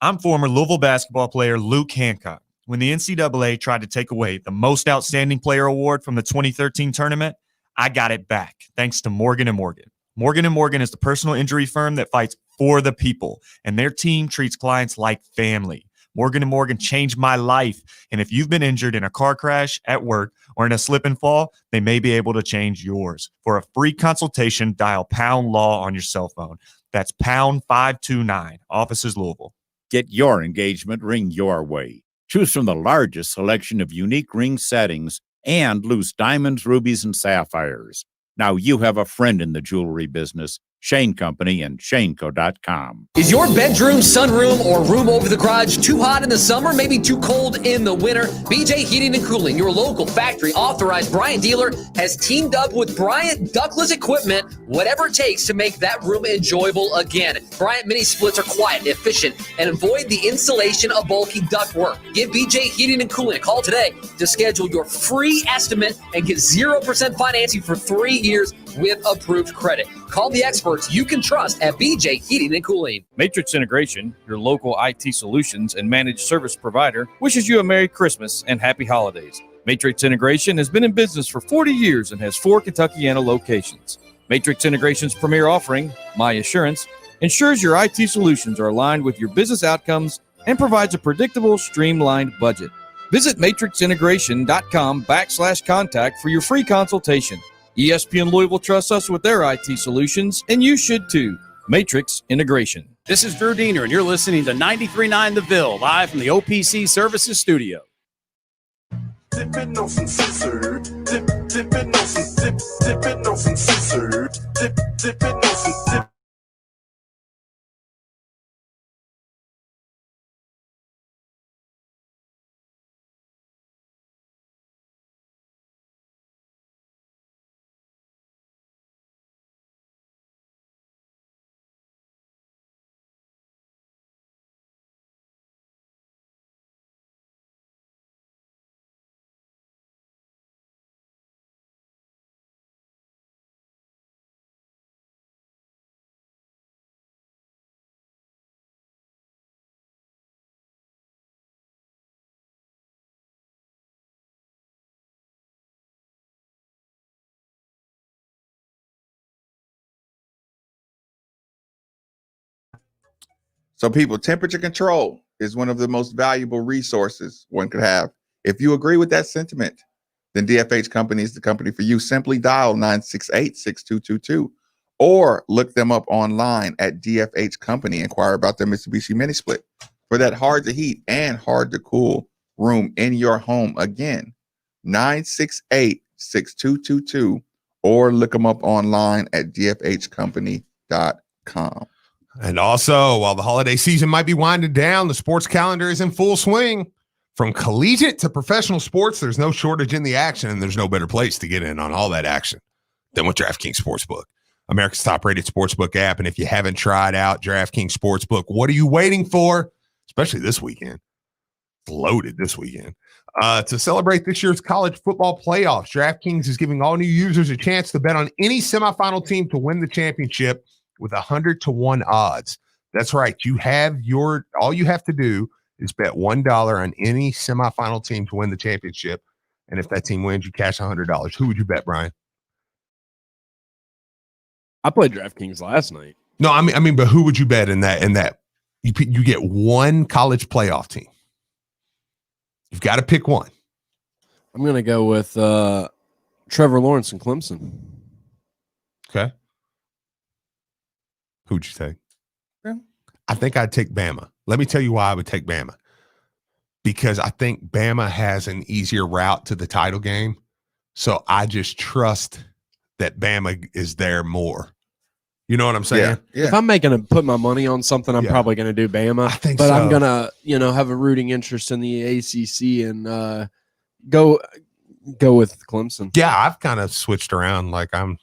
I'm former Louisville basketball player Luke Hancock. When the NCAA tried to take away the Most Outstanding Player Award from the 2013 tournament, I got it back thanks to Morgan & Morgan. Morgan & Morgan is the personal injury firm that fights for the people, and their team treats clients like family. Morgan & Morgan changed my life, and if you've been injured in a car crash, at work, or in a slip and fall, they may be able to change yours. For a free consultation, dial #LAW on your cell phone. That's #529, offices Louisville. Get your engagement ring your way. Choose from the largest selection of unique ring settings and loose diamonds, rubies, and sapphires. Now you have a friend in the jewelry business. Shane Company and shaneco.com. Is your bedroom, sunroom, or room over the garage too hot in the summer, maybe too cold in the winter? BJ Heating and Cooling, your local factory authorized Bryant dealer, has teamed up with Bryant Ductless Equipment, whatever it takes to make that room enjoyable again. Bryant mini splits are quiet, efficient, and avoid the installation of bulky ductwork. Give BJ Heating and Cooling a call today to schedule your free estimate and get 0% financing for 3 years with approved credit. Call the experts you can trust at BJ Heating and Cooling. Matrix Integration, your local IT solutions and managed service provider, wishes you a Merry Christmas and Happy Holidays. Matrix Integration has been in business for 40 years and has 4 Kentuckiana locations. Matrix Integration's premier offering, My Assurance, ensures your IT solutions are aligned with your business outcomes and provides a predictable, streamlined budget. Visit matrixintegration.com/contact for your free consultation. ESPN Louisville trusts us with their IT solutions, and you should too. Matrix Integration. This is Drew Diener, and you're listening to 93.9 The Ville, live from the OPC Services Studio. Dipping on some scissor, dipping on some dipping on some scissor, dipping on some dip. So people, temperature control is one of the most valuable resources one could have. If you agree with that sentiment, then DFH Company is the company for you. Simply dial 968-6222 or look them up online at DFH Company. Inquire about their Mitsubishi Mini Split for that hard to heat and hard to cool room in your home. Again, 968-6222 or look them up online at dfhcompany.com. And also, while the holiday season might be winding down, the sports calendar is in full swing. From collegiate to professional sports, there's no shortage in the action, and there's no better place to get in on all that action than with DraftKings Sportsbook, America's top-rated sportsbook app. And if you haven't tried out DraftKings Sportsbook, what are you waiting for? Especially this weekend. It's loaded this weekend. To celebrate this year's college football playoffs, DraftKings is giving all new users a chance to bet on any semifinal team to win the championship with 100-1 odds. That's right. All you have to do is bet $1 on any semifinal team to win the championship. And if that team wins, you cash $100. Who would you bet, Brian? I played DraftKings last night. No, I mean, but who would you bet in that? You get one college playoff team. You've got to pick one. I'm going to go with Trevor Lawrence and Clemson. Okay. Who'd you take? Yeah. I think I'd take Bama. Let me tell you why I would take Bama. Because I think Bama has an easier route to the title game. So I just trust that Bama is there more. You know what I'm saying? Yeah. If I'm put my money on something, I'm probably going to do Bama. I think but so. I'm going to, have a rooting interest in the ACC and go with Clemson. Yeah, I've kind of switched around. Like I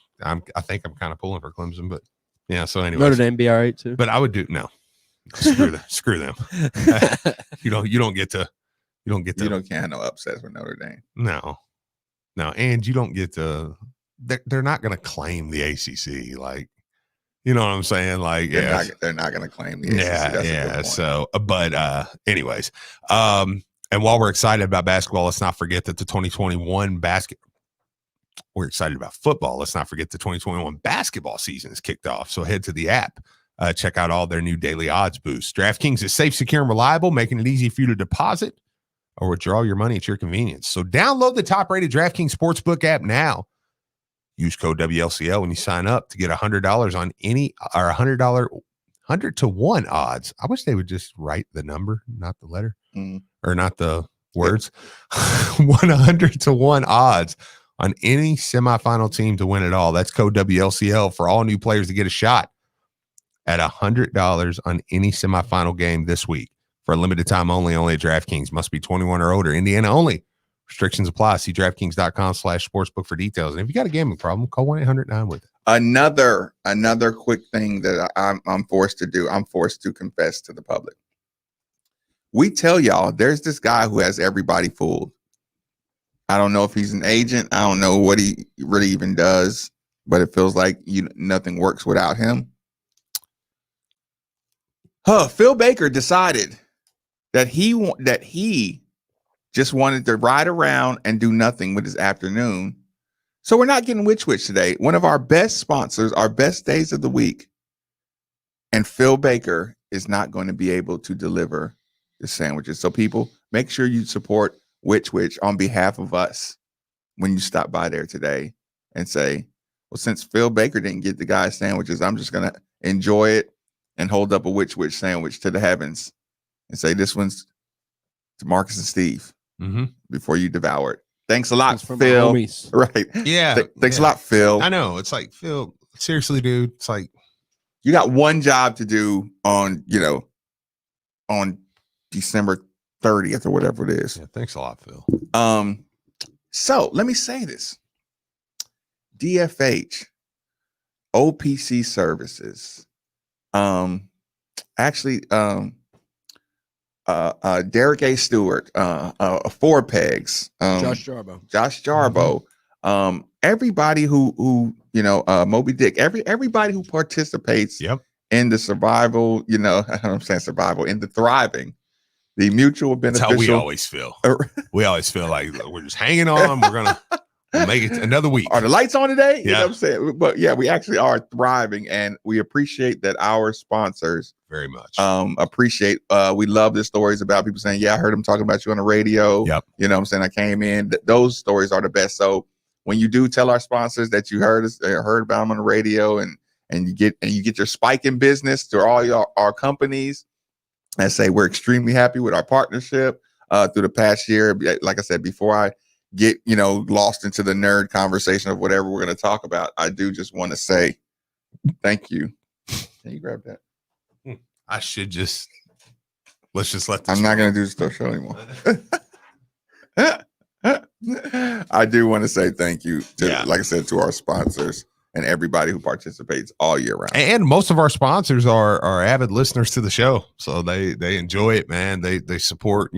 think I'm kind of pulling for Clemson, but yeah. So anyway, Notre Dame be all right too. But I would do no. Screw them. You don't get to. You can't have no upsets with Notre Dame. No, and you don't get to. They're not going to claim the ACC. Like, you know what I'm saying? Like, they're not going to claim the ACC. Yeah. So, but anyways, and while we're excited about basketball, let's not forget that the 2021 we're excited about football. Let's not forget the 2021 basketball season is kicked off. So head to the app. Check out all their new daily odds boosts. DraftKings is safe, secure, and reliable, making it easy for you to deposit or withdraw your money at your convenience. So download the top-rated DraftKings Sportsbook app now. Use code WLCL when you sign up to get $100 on any or $100-1 odds. I wish they would just write the number, not the letter, or not the words. 100-1 odds on any semifinal team to win it all. That's code WLCL for all new players to get a shot at $100 on any semifinal game this week. For a limited time only at DraftKings. Must be 21 or older. Indiana only. Restrictions apply. See DraftKings.com/sportsbook for details. And if you got a gambling problem, call 1-800-9-WITH-IT. Another quick thing that I'm forced to do. I'm forced to confess to the public. We tell y'all there's this guy who has everybody fooled. I don't know if he's an agent. I don't know what he really even does, but it feels like nothing works without him. Phil Baker decided that he just wanted to ride around and do nothing with his afternoon. So we're not getting Which today. One of our best sponsors, our best days of the week. And Phil Baker is not going to be able to deliver the sandwiches. So people, make sure you support Which on behalf of us when you stop by there today and say, well, since Phil Baker didn't get the guy's sandwiches, I'm just going to enjoy it and hold up a Which sandwich to the heavens and say, this one's to Marcus and Steve before you devour it. Thanks a lot, Phil. Right. Yeah. Thanks a lot, Phil. I know. It's like, Phil, seriously, dude. It's like, you got one job to do on December 30th or whatever it is. Yeah, thanks a lot, Phil. So let me say this. DFH, OPC Services, Derek A. Stewart, Four Pegs, Josh Jarbo, everybody who Moby Dick, everybody who participates in the survival, I'm saying survival, in the thriving, the mutual beneficial. That's how we always feel. We always feel like we're just hanging on. We're gonna make it another week. Are the lights on today? You know Yeah. what I'm saying? But yeah, we actually are thriving, and we appreciate that our sponsors very much. Appreciate. We love the stories about people saying, "Yeah, I heard them talking about you on the radio." Yep. You know what I'm saying? I came in. Those stories are the best. So when you do tell our sponsors that you heard about them on the radio, and you get your spike in business to all our companies, and say we're extremely happy with our partnership through the past year. Like I said, before I get lost into the nerd conversation of whatever we're going to talk about, I do just want to say thank you. Can you grab that? I should let's just let this I'm not going to do the show anymore. I do want to say thank you to, like I said, to our sponsors and everybody who participates all year round. And most of our sponsors are avid listeners to the show, so they enjoy it, man. They support,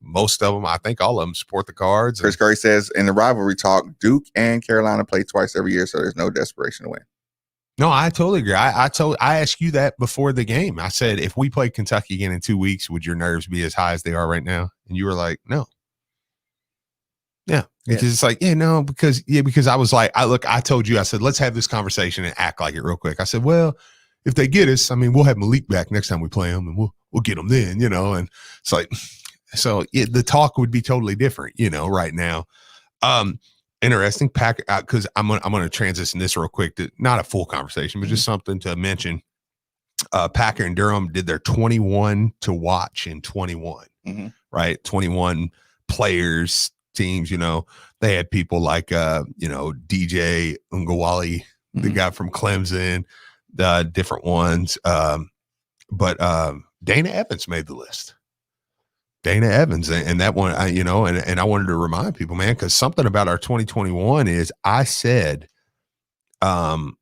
most of them. I think all of them support the Cards. Chris Curry says in the rivalry talk, Duke and Carolina play twice every year, so there's no desperation to win. No, I totally agree. I asked you that before the game. I said, if we play Kentucky again in 2 weeks, would your nerves be as high as they are right now? And you were like, no. Yeah. Because it's like, no, because I was like, I told you, I said, let's have this conversation and act like it real quick. I said, well, if they get us, we'll have Malik back next time we play them, and we'll get them then, and it's like, so the talk would be totally different, right now. Interesting pack out, because I'm going to transition this real quick to not a full conversation, but just something to mention. Packer and Durham did their 21 to watch in 21, right? 21 players, teams, they had people like DJ Ungawali, the guy from Clemson, the different ones, but Dana Evans made the list. Dana Evans, and that one, and I wanted to remind people, man, because something about our 2021 is, I said the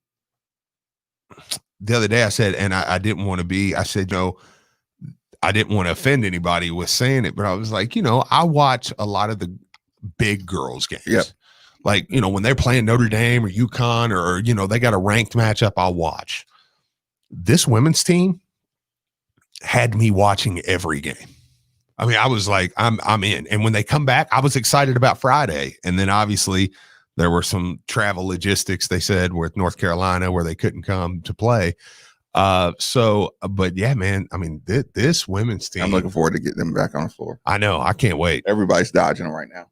other day, I said, and I didn't want to be, I said, I didn't want to offend anybody with saying it, but I was like, I watch a lot of the big girls games. Yep. Like, when they're playing Notre Dame or UConn or they got a ranked matchup, I'll watch. This women's team had me watching every game. I was like, I'm in. And when they come back, I was excited about Friday. And then obviously there were some travel logistics, they said, with North Carolina where they couldn't come to play. But yeah, man, this women's team, I'm looking forward to getting them back on the floor. I know. I can't wait. Everybody's dodging them right now.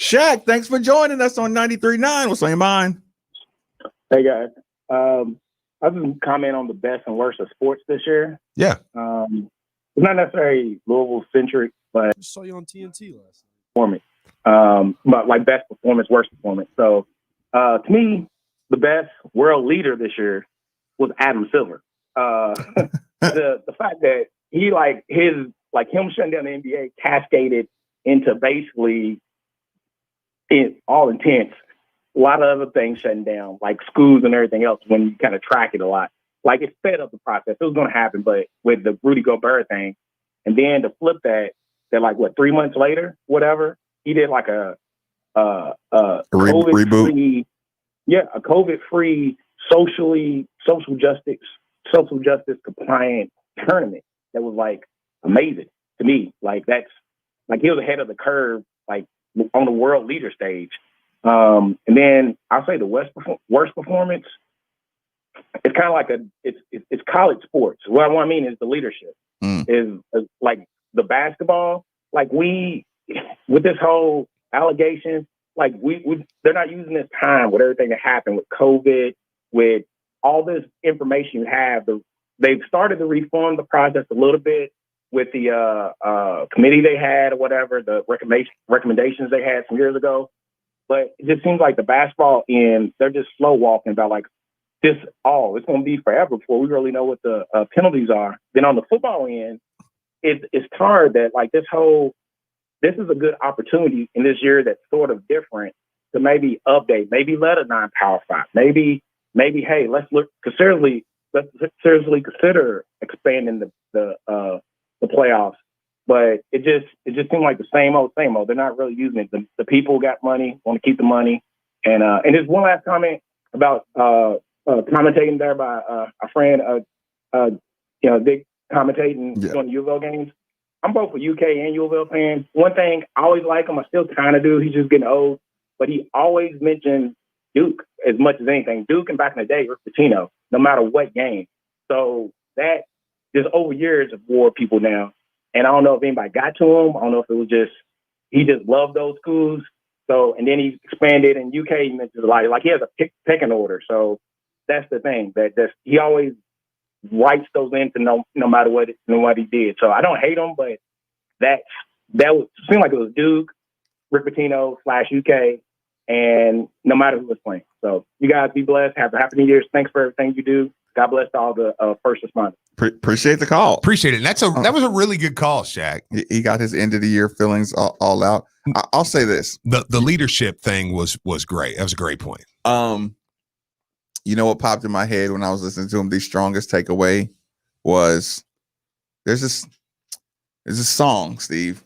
Shaq, thanks for joining us on 93.9. What's on your mind? Hey, guys. I've been commenting on the best and worst of sports this year. Yeah. It's not necessarily Louisville-centric, but I saw you on TNT last night. For me. But like best performance, worst performance. So to me, the best world leader this year was Adam Silver. The fact that he him shutting down the NBA cascaded into basically, in all intents, a lot of other things shutting down, like schools and everything else, when you kind of track it a lot. Like, it sped up the process. It was going to happen, but with the Rudy Gobert thing, and then to flip that 3 months later, whatever, he did like a COVID-free, a COVID-free social justice compliant tournament that was like amazing to me. Like, that's like he was ahead of the curve, like on the world leader stage. And then I'll say the worst performance. It's kind of like it's college sports. What I mean is the leadership is like the basketball. Like, we, with this whole allegation, like they're not using this time with everything that happened with COVID, with all this information you have. They've started to reform the process a little bit with the committee they had or whatever, the recommendations they had some years ago. But it just seems like the basketball end, they're just slow walking about like it's going to be forever before we really know what the penalties are. Then on the football end, it's hard that like this is a good opportunity in this year that's sort of different to maybe update, maybe let a non-power 5, maybe, hey, let's seriously consider expanding the playoffs. But it just seemed like the same old. They're not really using it. The people got money, want to keep the money. And there's one last comment about commentating there by a friend, Dick commentating during the U of L games. I'm both a UK and U of L fan. One thing, I always like him. I still kind of do. He's just getting old. But he always mentions Duke as much as anything. Duke and back in the day, Rick Pitino, no matter what game. So that just over years have wore people down. And I don't know if anybody got to him. I don't know if it was just, he just loved those schools. So, and then he expanded in UK, he mentions a lot. Like, he has a pecking order. So that's the thing, that he always writes those into no matter what he did. So I don't hate him, but that would seem like it was Duke, Rick Pitino / UK, and no matter who was playing. So you guys be blessed. Have a happy New Year's. Thanks for everything you do. God bless all the first responders. Appreciate the call. Appreciate it. And that was a really good call, Shaq. He got his end of the year feelings all out. I'll say this: the leadership thing was great. That was a great point. You know what popped in my head when I was listening to him? The strongest takeaway was there's this song, Steve,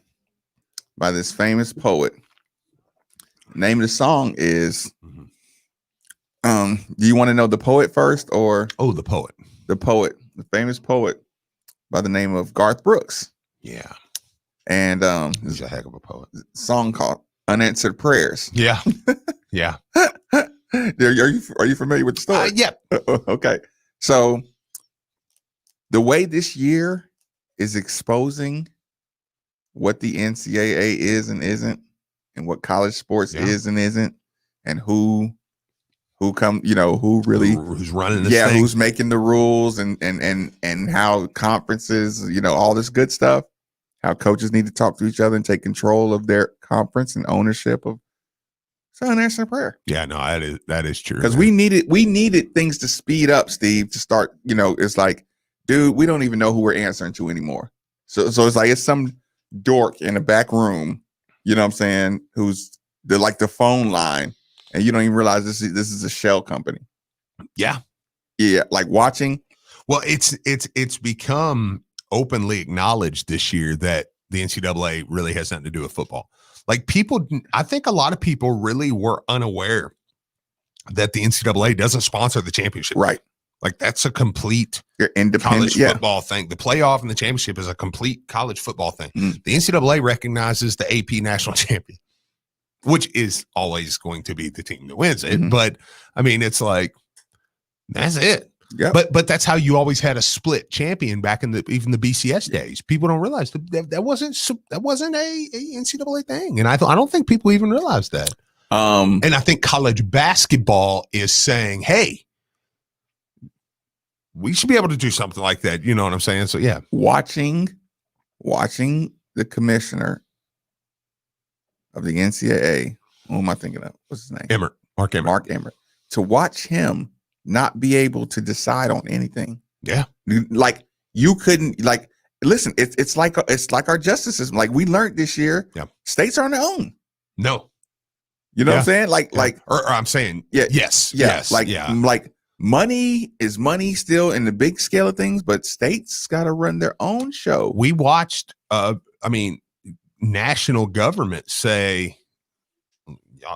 by this famous poet. Name of the song is. Do you want to know the poet first, or the poet? The famous poet by the name of Garth Brooks. Yeah, and he's a heck of a poet. Song called "Unanswered Prayers." Yeah, yeah. Are you familiar with the story? Yeah. Okay. So the way this year is exposing what the NCAA is and isn't, and what college sports is and isn't, and who who's running this thing. Who's making the rules and how conferences, all this good stuff, how coaches need to talk to each other and take control of their conference and ownership of. So an answer prayer. Yeah, no, that is true. Because we needed things to speed up, Steve, to start, it's like, dude, we don't even know who we're answering to anymore. So it's like it's some dork in the back room, you know what I'm saying, who's the phone line, and you don't even realize this is a shell company. Yeah. Yeah, like watching. Well, it's become openly acknowledged this year that the NCAA really has nothing to do with football. Like, I think a lot of people really were unaware that the NCAA doesn't sponsor the championship. Right. Like, that's a complete independent college football thing. The playoff and the championship is a complete college football thing. The NCAA recognizes the AP national champion, which is always going to be the team that wins it. But I mean, it's like, that's it. Yeah. But that's how you always had a split champion back in even the BCS days. People don't realize that wasn't a NCAA thing, and I don't think people even realize that. And I think college basketball is saying, "Hey, we should be able to do something like that." You know what I'm saying? So yeah, watching the commissioner of the NCAA. Who am I thinking of? What's his name? Emmert. Mark Emmert. To watch him not be able to decide on anything. Yeah. Like you couldn't like listen, it's like our justice system. Like we learned this year, states are on their own. No. You know what I'm saying? Like or I'm saying yes. Like money is money still in the big scale of things, but states got to run their own show. We watched national government say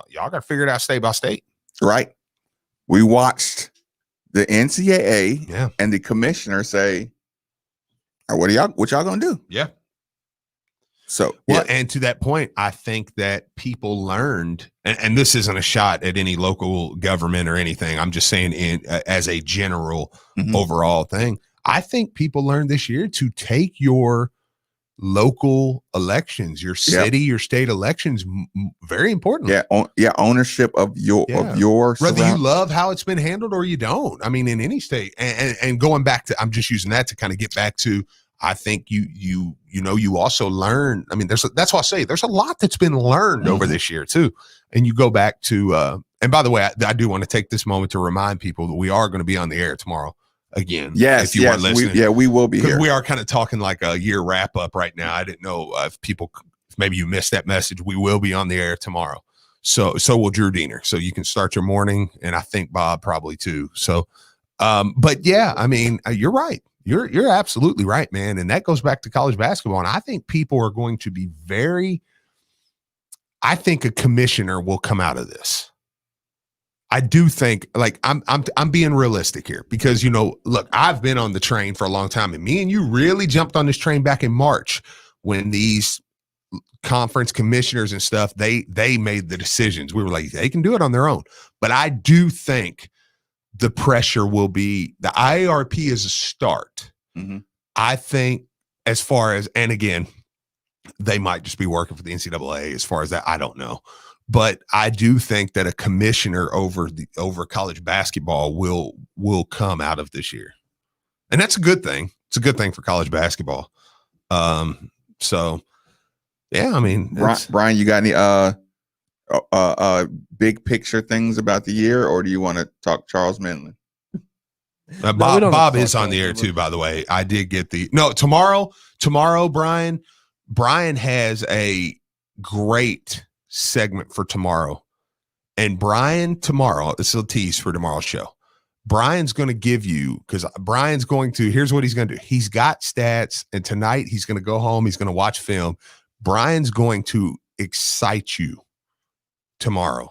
y'all got to figure it out state by state. Right. We watched the NCAA and the commissioner say, what y'all gonna do? Yeah. So and to that point, I think that people learned, and this isn't a shot at any local government or anything. I'm just saying as a general overall thing. I think people learned this year to take your local elections, your city, your state elections, very important. Ownership of your whether you love how it's been handled or you don't. I mean, in any state, and going back to, I'm just using that to kind of get back to. I think you also learn. I mean, that's why I say there's a lot that's been learned over this year too. And you go back to, and by the way, I do want to take this moment to remind people that we are going to be on the air tomorrow again. Yes, if you are listening, we will be here. We are kind of talking like a year wrap up right now. I didn't know if maybe you missed that message. We will be on the air tomorrow. So will Drew Diener. So you can start your morning, and I think Bob probably too. So, but yeah, I mean, you're right. You're absolutely right, man. And that goes back to college basketball. And I think people are going to be I think a commissioner will come out of this. I do think, like, I'm being realistic here because, look, I've been on the train for a long time, and me and you really jumped on this train back in March when these conference commissioners and stuff, they made the decisions. We were like, they can do it on their own. But I do think the pressure will be, the IARP is a start. I think as far as, and again, they might just be working for the NCAA as far as that. I don't know. But I do think that a commissioner over college basketball will come out of this year. And that's a good thing. It's a good thing for college basketball. So yeah, I mean, Brian, you got any big picture things about the year, or do you want to talk Charles Minlin? Bob is on the air too, by the way. I did get tomorrow, Brian has a great segment for tomorrow. And Brian tomorrow, this is a tease for tomorrow's show. Brian's going to give you, because here's what he's going to do. He's got stats, and tonight he's going to go home. He's going to watch film. Brian's going to excite you tomorrow,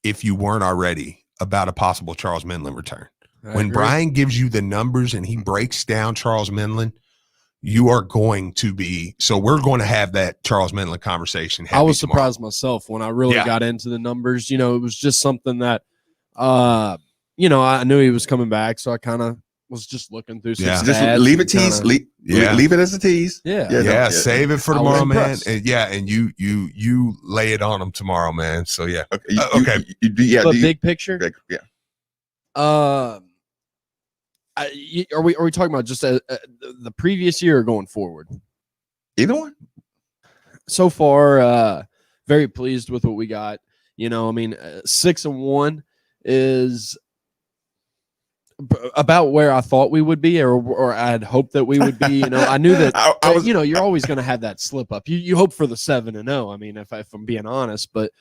if you weren't already, about a possible Charles Minlin return. When Brian gives you the numbers and he breaks down Charles Minlin, you are going to be, so we're going to have that Charles Minlin conversation. I was surprised myself when I really got into the numbers. It was just something that, I knew he was coming back, so I kind of was just looking through some stats. Just leave it tease. Leave it as a tease. Yeah. Save it for tomorrow, man. And you lay it on him tomorrow, man. So yeah. Okay. Big picture. Are we talking about just the previous year or going forward? Either one. So far, very pleased with what we got. 6-1 is about where I thought we would be, or I had hoped that we would be. I knew that you're always going to have that slip up. You hope for the 7-0. I mean, if I'm being honest, but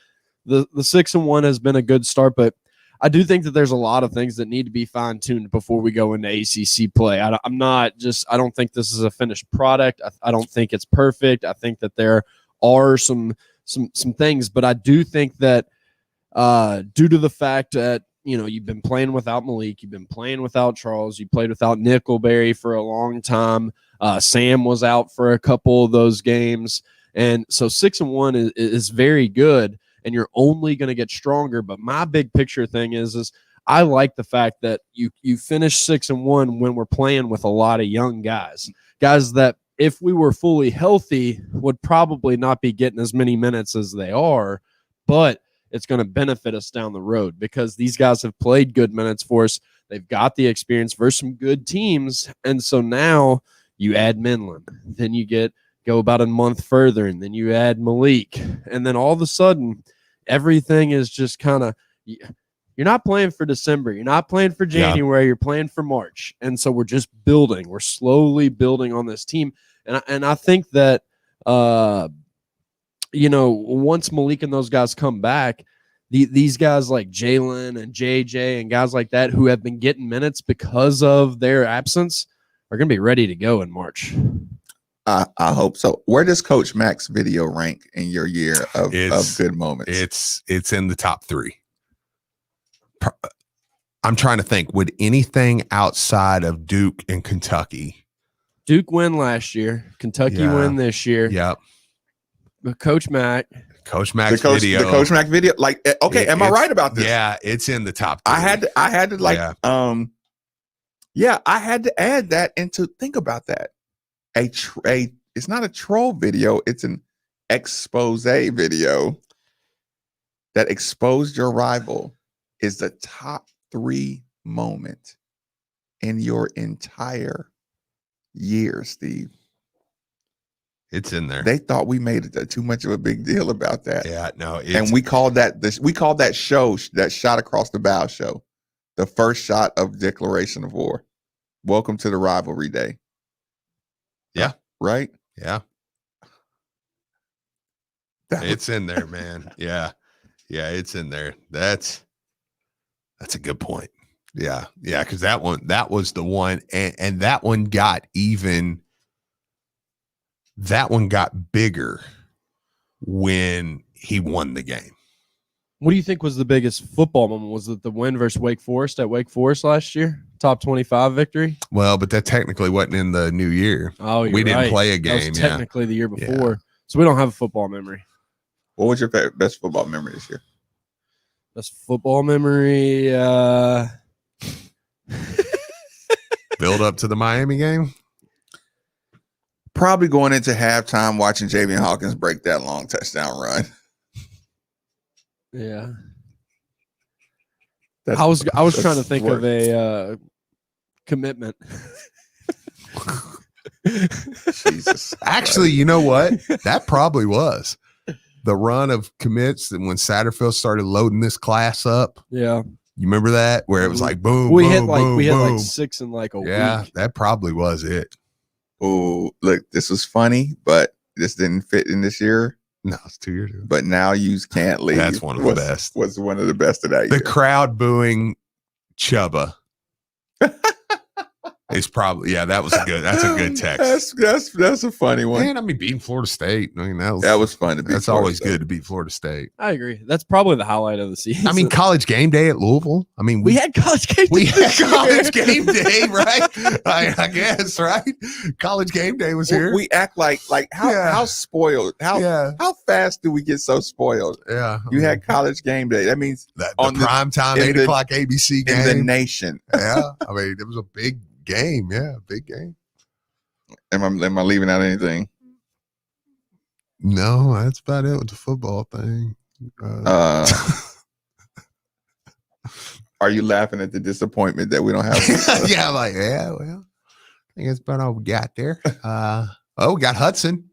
the 6-1 has been a good start, but I do think that there's a lot of things that need to be fine-tuned before we go into ACC play. I don't think this is a finished product. I don't think it's perfect. I think that there are some things, but I do think that due to the fact that, you've been playing without Malik, you've been playing without Charles, you played without Nickelberry for a long time. Sam was out for a couple of those games. And so 6-1 is very good. And you're only going to get stronger. But my big picture thing is I like the fact that you finish 6-1 when we're playing with a lot of young guys that if we were fully healthy would probably not be getting as many minutes as they are, but it's going to benefit us down the road because these guys have played good minutes for us. They've got the experience versus some good teams. And so now you add Minlin, then you get go about a month further, and then you add Malik, and then all of a sudden everything is just kind of, you're not playing for December, you're not playing for January, you're playing for March. And so we're just building, we're slowly building on this team. And I think that once Malik and those guys come back, these guys like Jalen and JJ and guys like that who have been getting minutes because of their absence are going to be ready to go in March. I hope so. Where does Coach Mac's video rank in your year of good moments? It's in the top 3. I'm trying to think. Would anything outside of Duke and Kentucky? Duke win last year. Kentucky win this year. Yep. But Coach Mac's video. The Coach Mac video. Like, okay, am I right about this? Yeah, it's in the top 3. I had to I had to add that into think about that. It's not a troll video, it's an expose video that exposed your rival is the top 3 moment in your entire year, Steve. It's in there. They thought we made it too much of a big deal about that. Yeah, no. And we called that show, that shot across the bow show, the first shot of declaration of war. Welcome to the rivalry day. Yeah. Right? Yeah. It's in there, man. Yeah. Yeah, it's in there. That's a good point. Yeah. Yeah, because that was the one, and that one got bigger when he won the game. What do you think was the biggest football moment? Was it the win versus Wake Forest at Wake Forest last year? Top 25 victory? Well, but that technically wasn't in the new year. Oh, we didn't play a game. That was technically the year before. Yeah. So we don't have a football memory. What was your best football memory this year? Best football memory? Build up to the Miami game? Probably going into halftime watching Javian Hawkins break that long touchdown run. Yeah. I was trying to think of a commitment. Jesus. Actually, you know what? That probably was the run of commits when Satterfield started loading this class up. Yeah. You remember that? Where it was like boom, we boom, had like boom, we had boom. like 6 in like a week. Yeah, that probably was it. Oh, look, this was funny, but this didn't fit in this year. No, it's 2 years ago. But now you can't leave. That's one of the best. Was one of the best of that year. The crowd booing Chubba. It's probably that's a good text. That's a funny one. Man, I mean, beating Florida State. I mean, that was fun to beat. That's Florida always State. good to beat Florida State. I agree. That's probably the highlight of the season. I mean, college game day at Louisville. I mean, we had college game day. We had college game day, right? I guess, right? College game day was here. We act like how spoiled. How fast do we get so spoiled? Yeah. You had college game day. That means the prime time 8:00 ABC game in the nation. Yeah. I mean, it was a big game. Yeah, big game. Am I leaving out anything? No, that's about it with the football thing. Are you laughing at the disappointment that we don't have? Yeah, like, yeah, well, I think that's about all we got there. We got Hudson.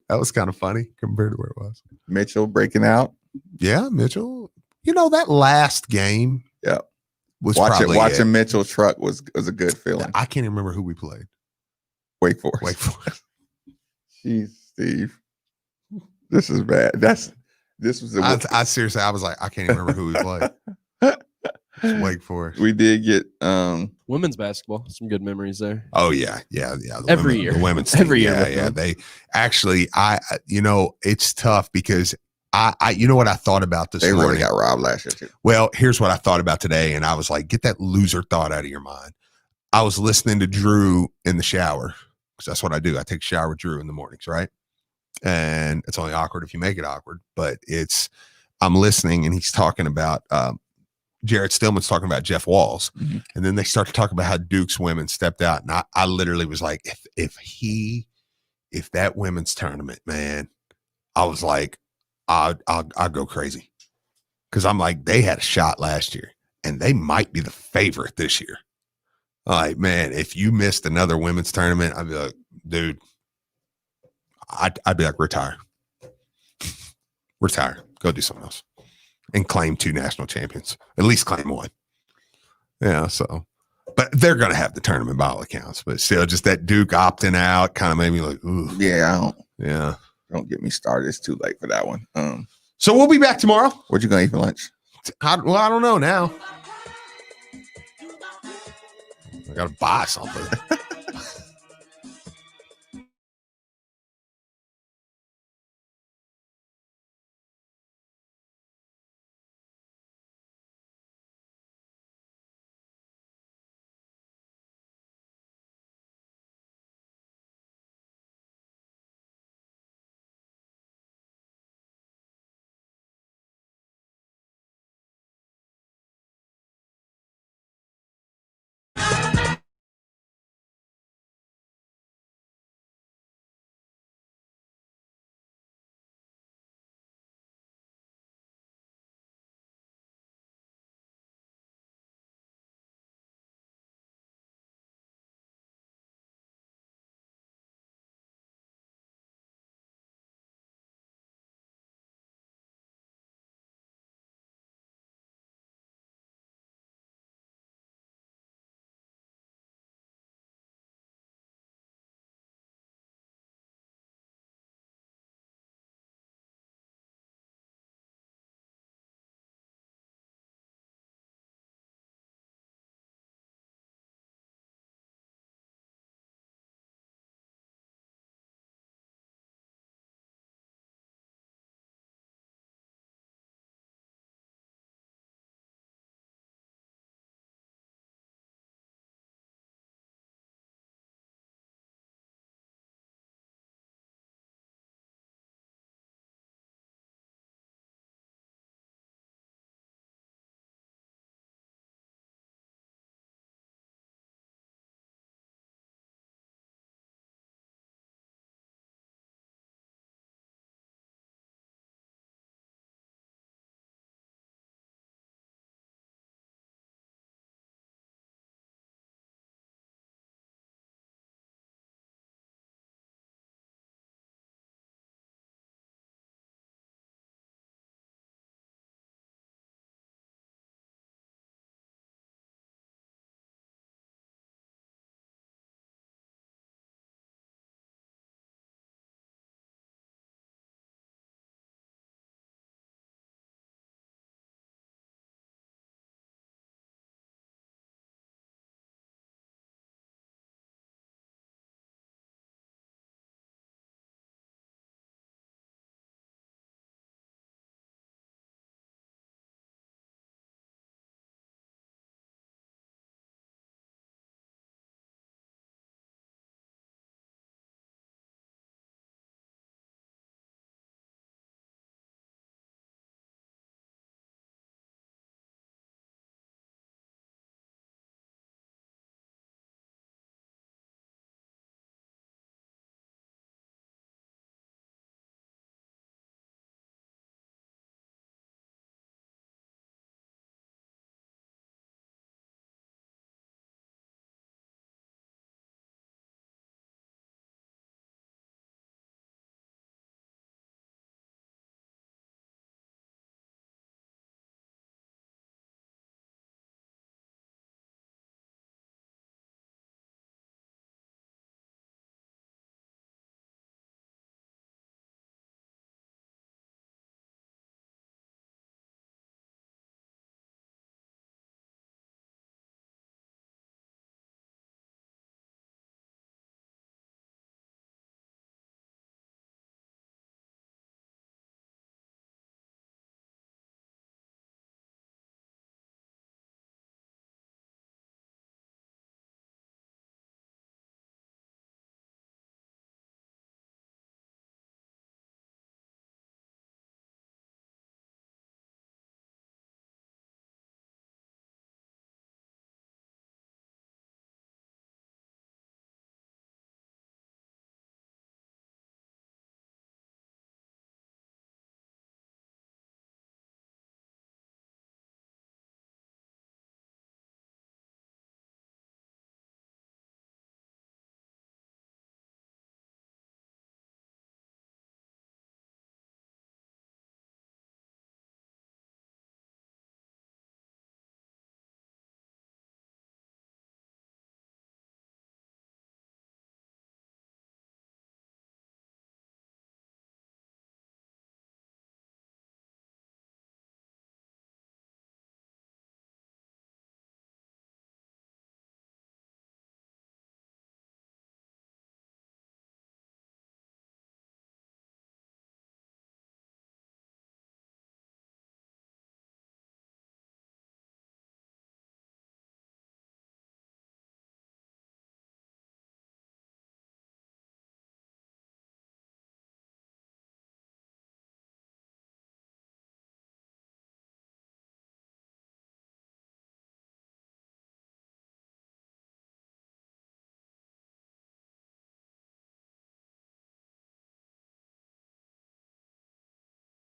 That was kind of funny compared to where it was. Mitchell breaking out. Yeah, Mitchell. You know, that last game. Yeah. Was watching Mitchell truck was a good feeling. I can't even remember who we played. Wake Forest. Jeez, Steve. This is bad. This was I seriously, I was like, I can't even remember who we played. Wake Forest. We did get women's basketball. Some good memories there. Oh yeah. Every year. The women's every team. year. Yeah. They actually, it's tough because you know what I thought about this They morning? really got robbed last year too. Well, here's what I thought about today, and I was like, get that loser thought out of your mind. I was listening to Drew in the shower because that's what I do. I take a shower with Drew in the mornings, right? And it's only awkward if you make it awkward, but I'm listening, and he's talking about Jared Stillman's talking about Jeff Walls, and then they start to talk about how Duke's women stepped out, and I literally was like, if that women's tournament, man, I was like, I'll go crazy because I'm like, they had a shot last year and they might be the favorite this year. Like, man, if you missed another women's tournament, I'd be like, dude, I'd be like, retire. Go do something else and claim 2 national champions. At least claim 1. Yeah, so. But they're going to have the tournament by all accounts. But still, just that Duke opting out kind of made me like, ooh. Yeah, Yeah. Don't get me started. It's too late for that one. So we'll be back tomorrow. What you going to eat for lunch? I don't know now. I got to buy something.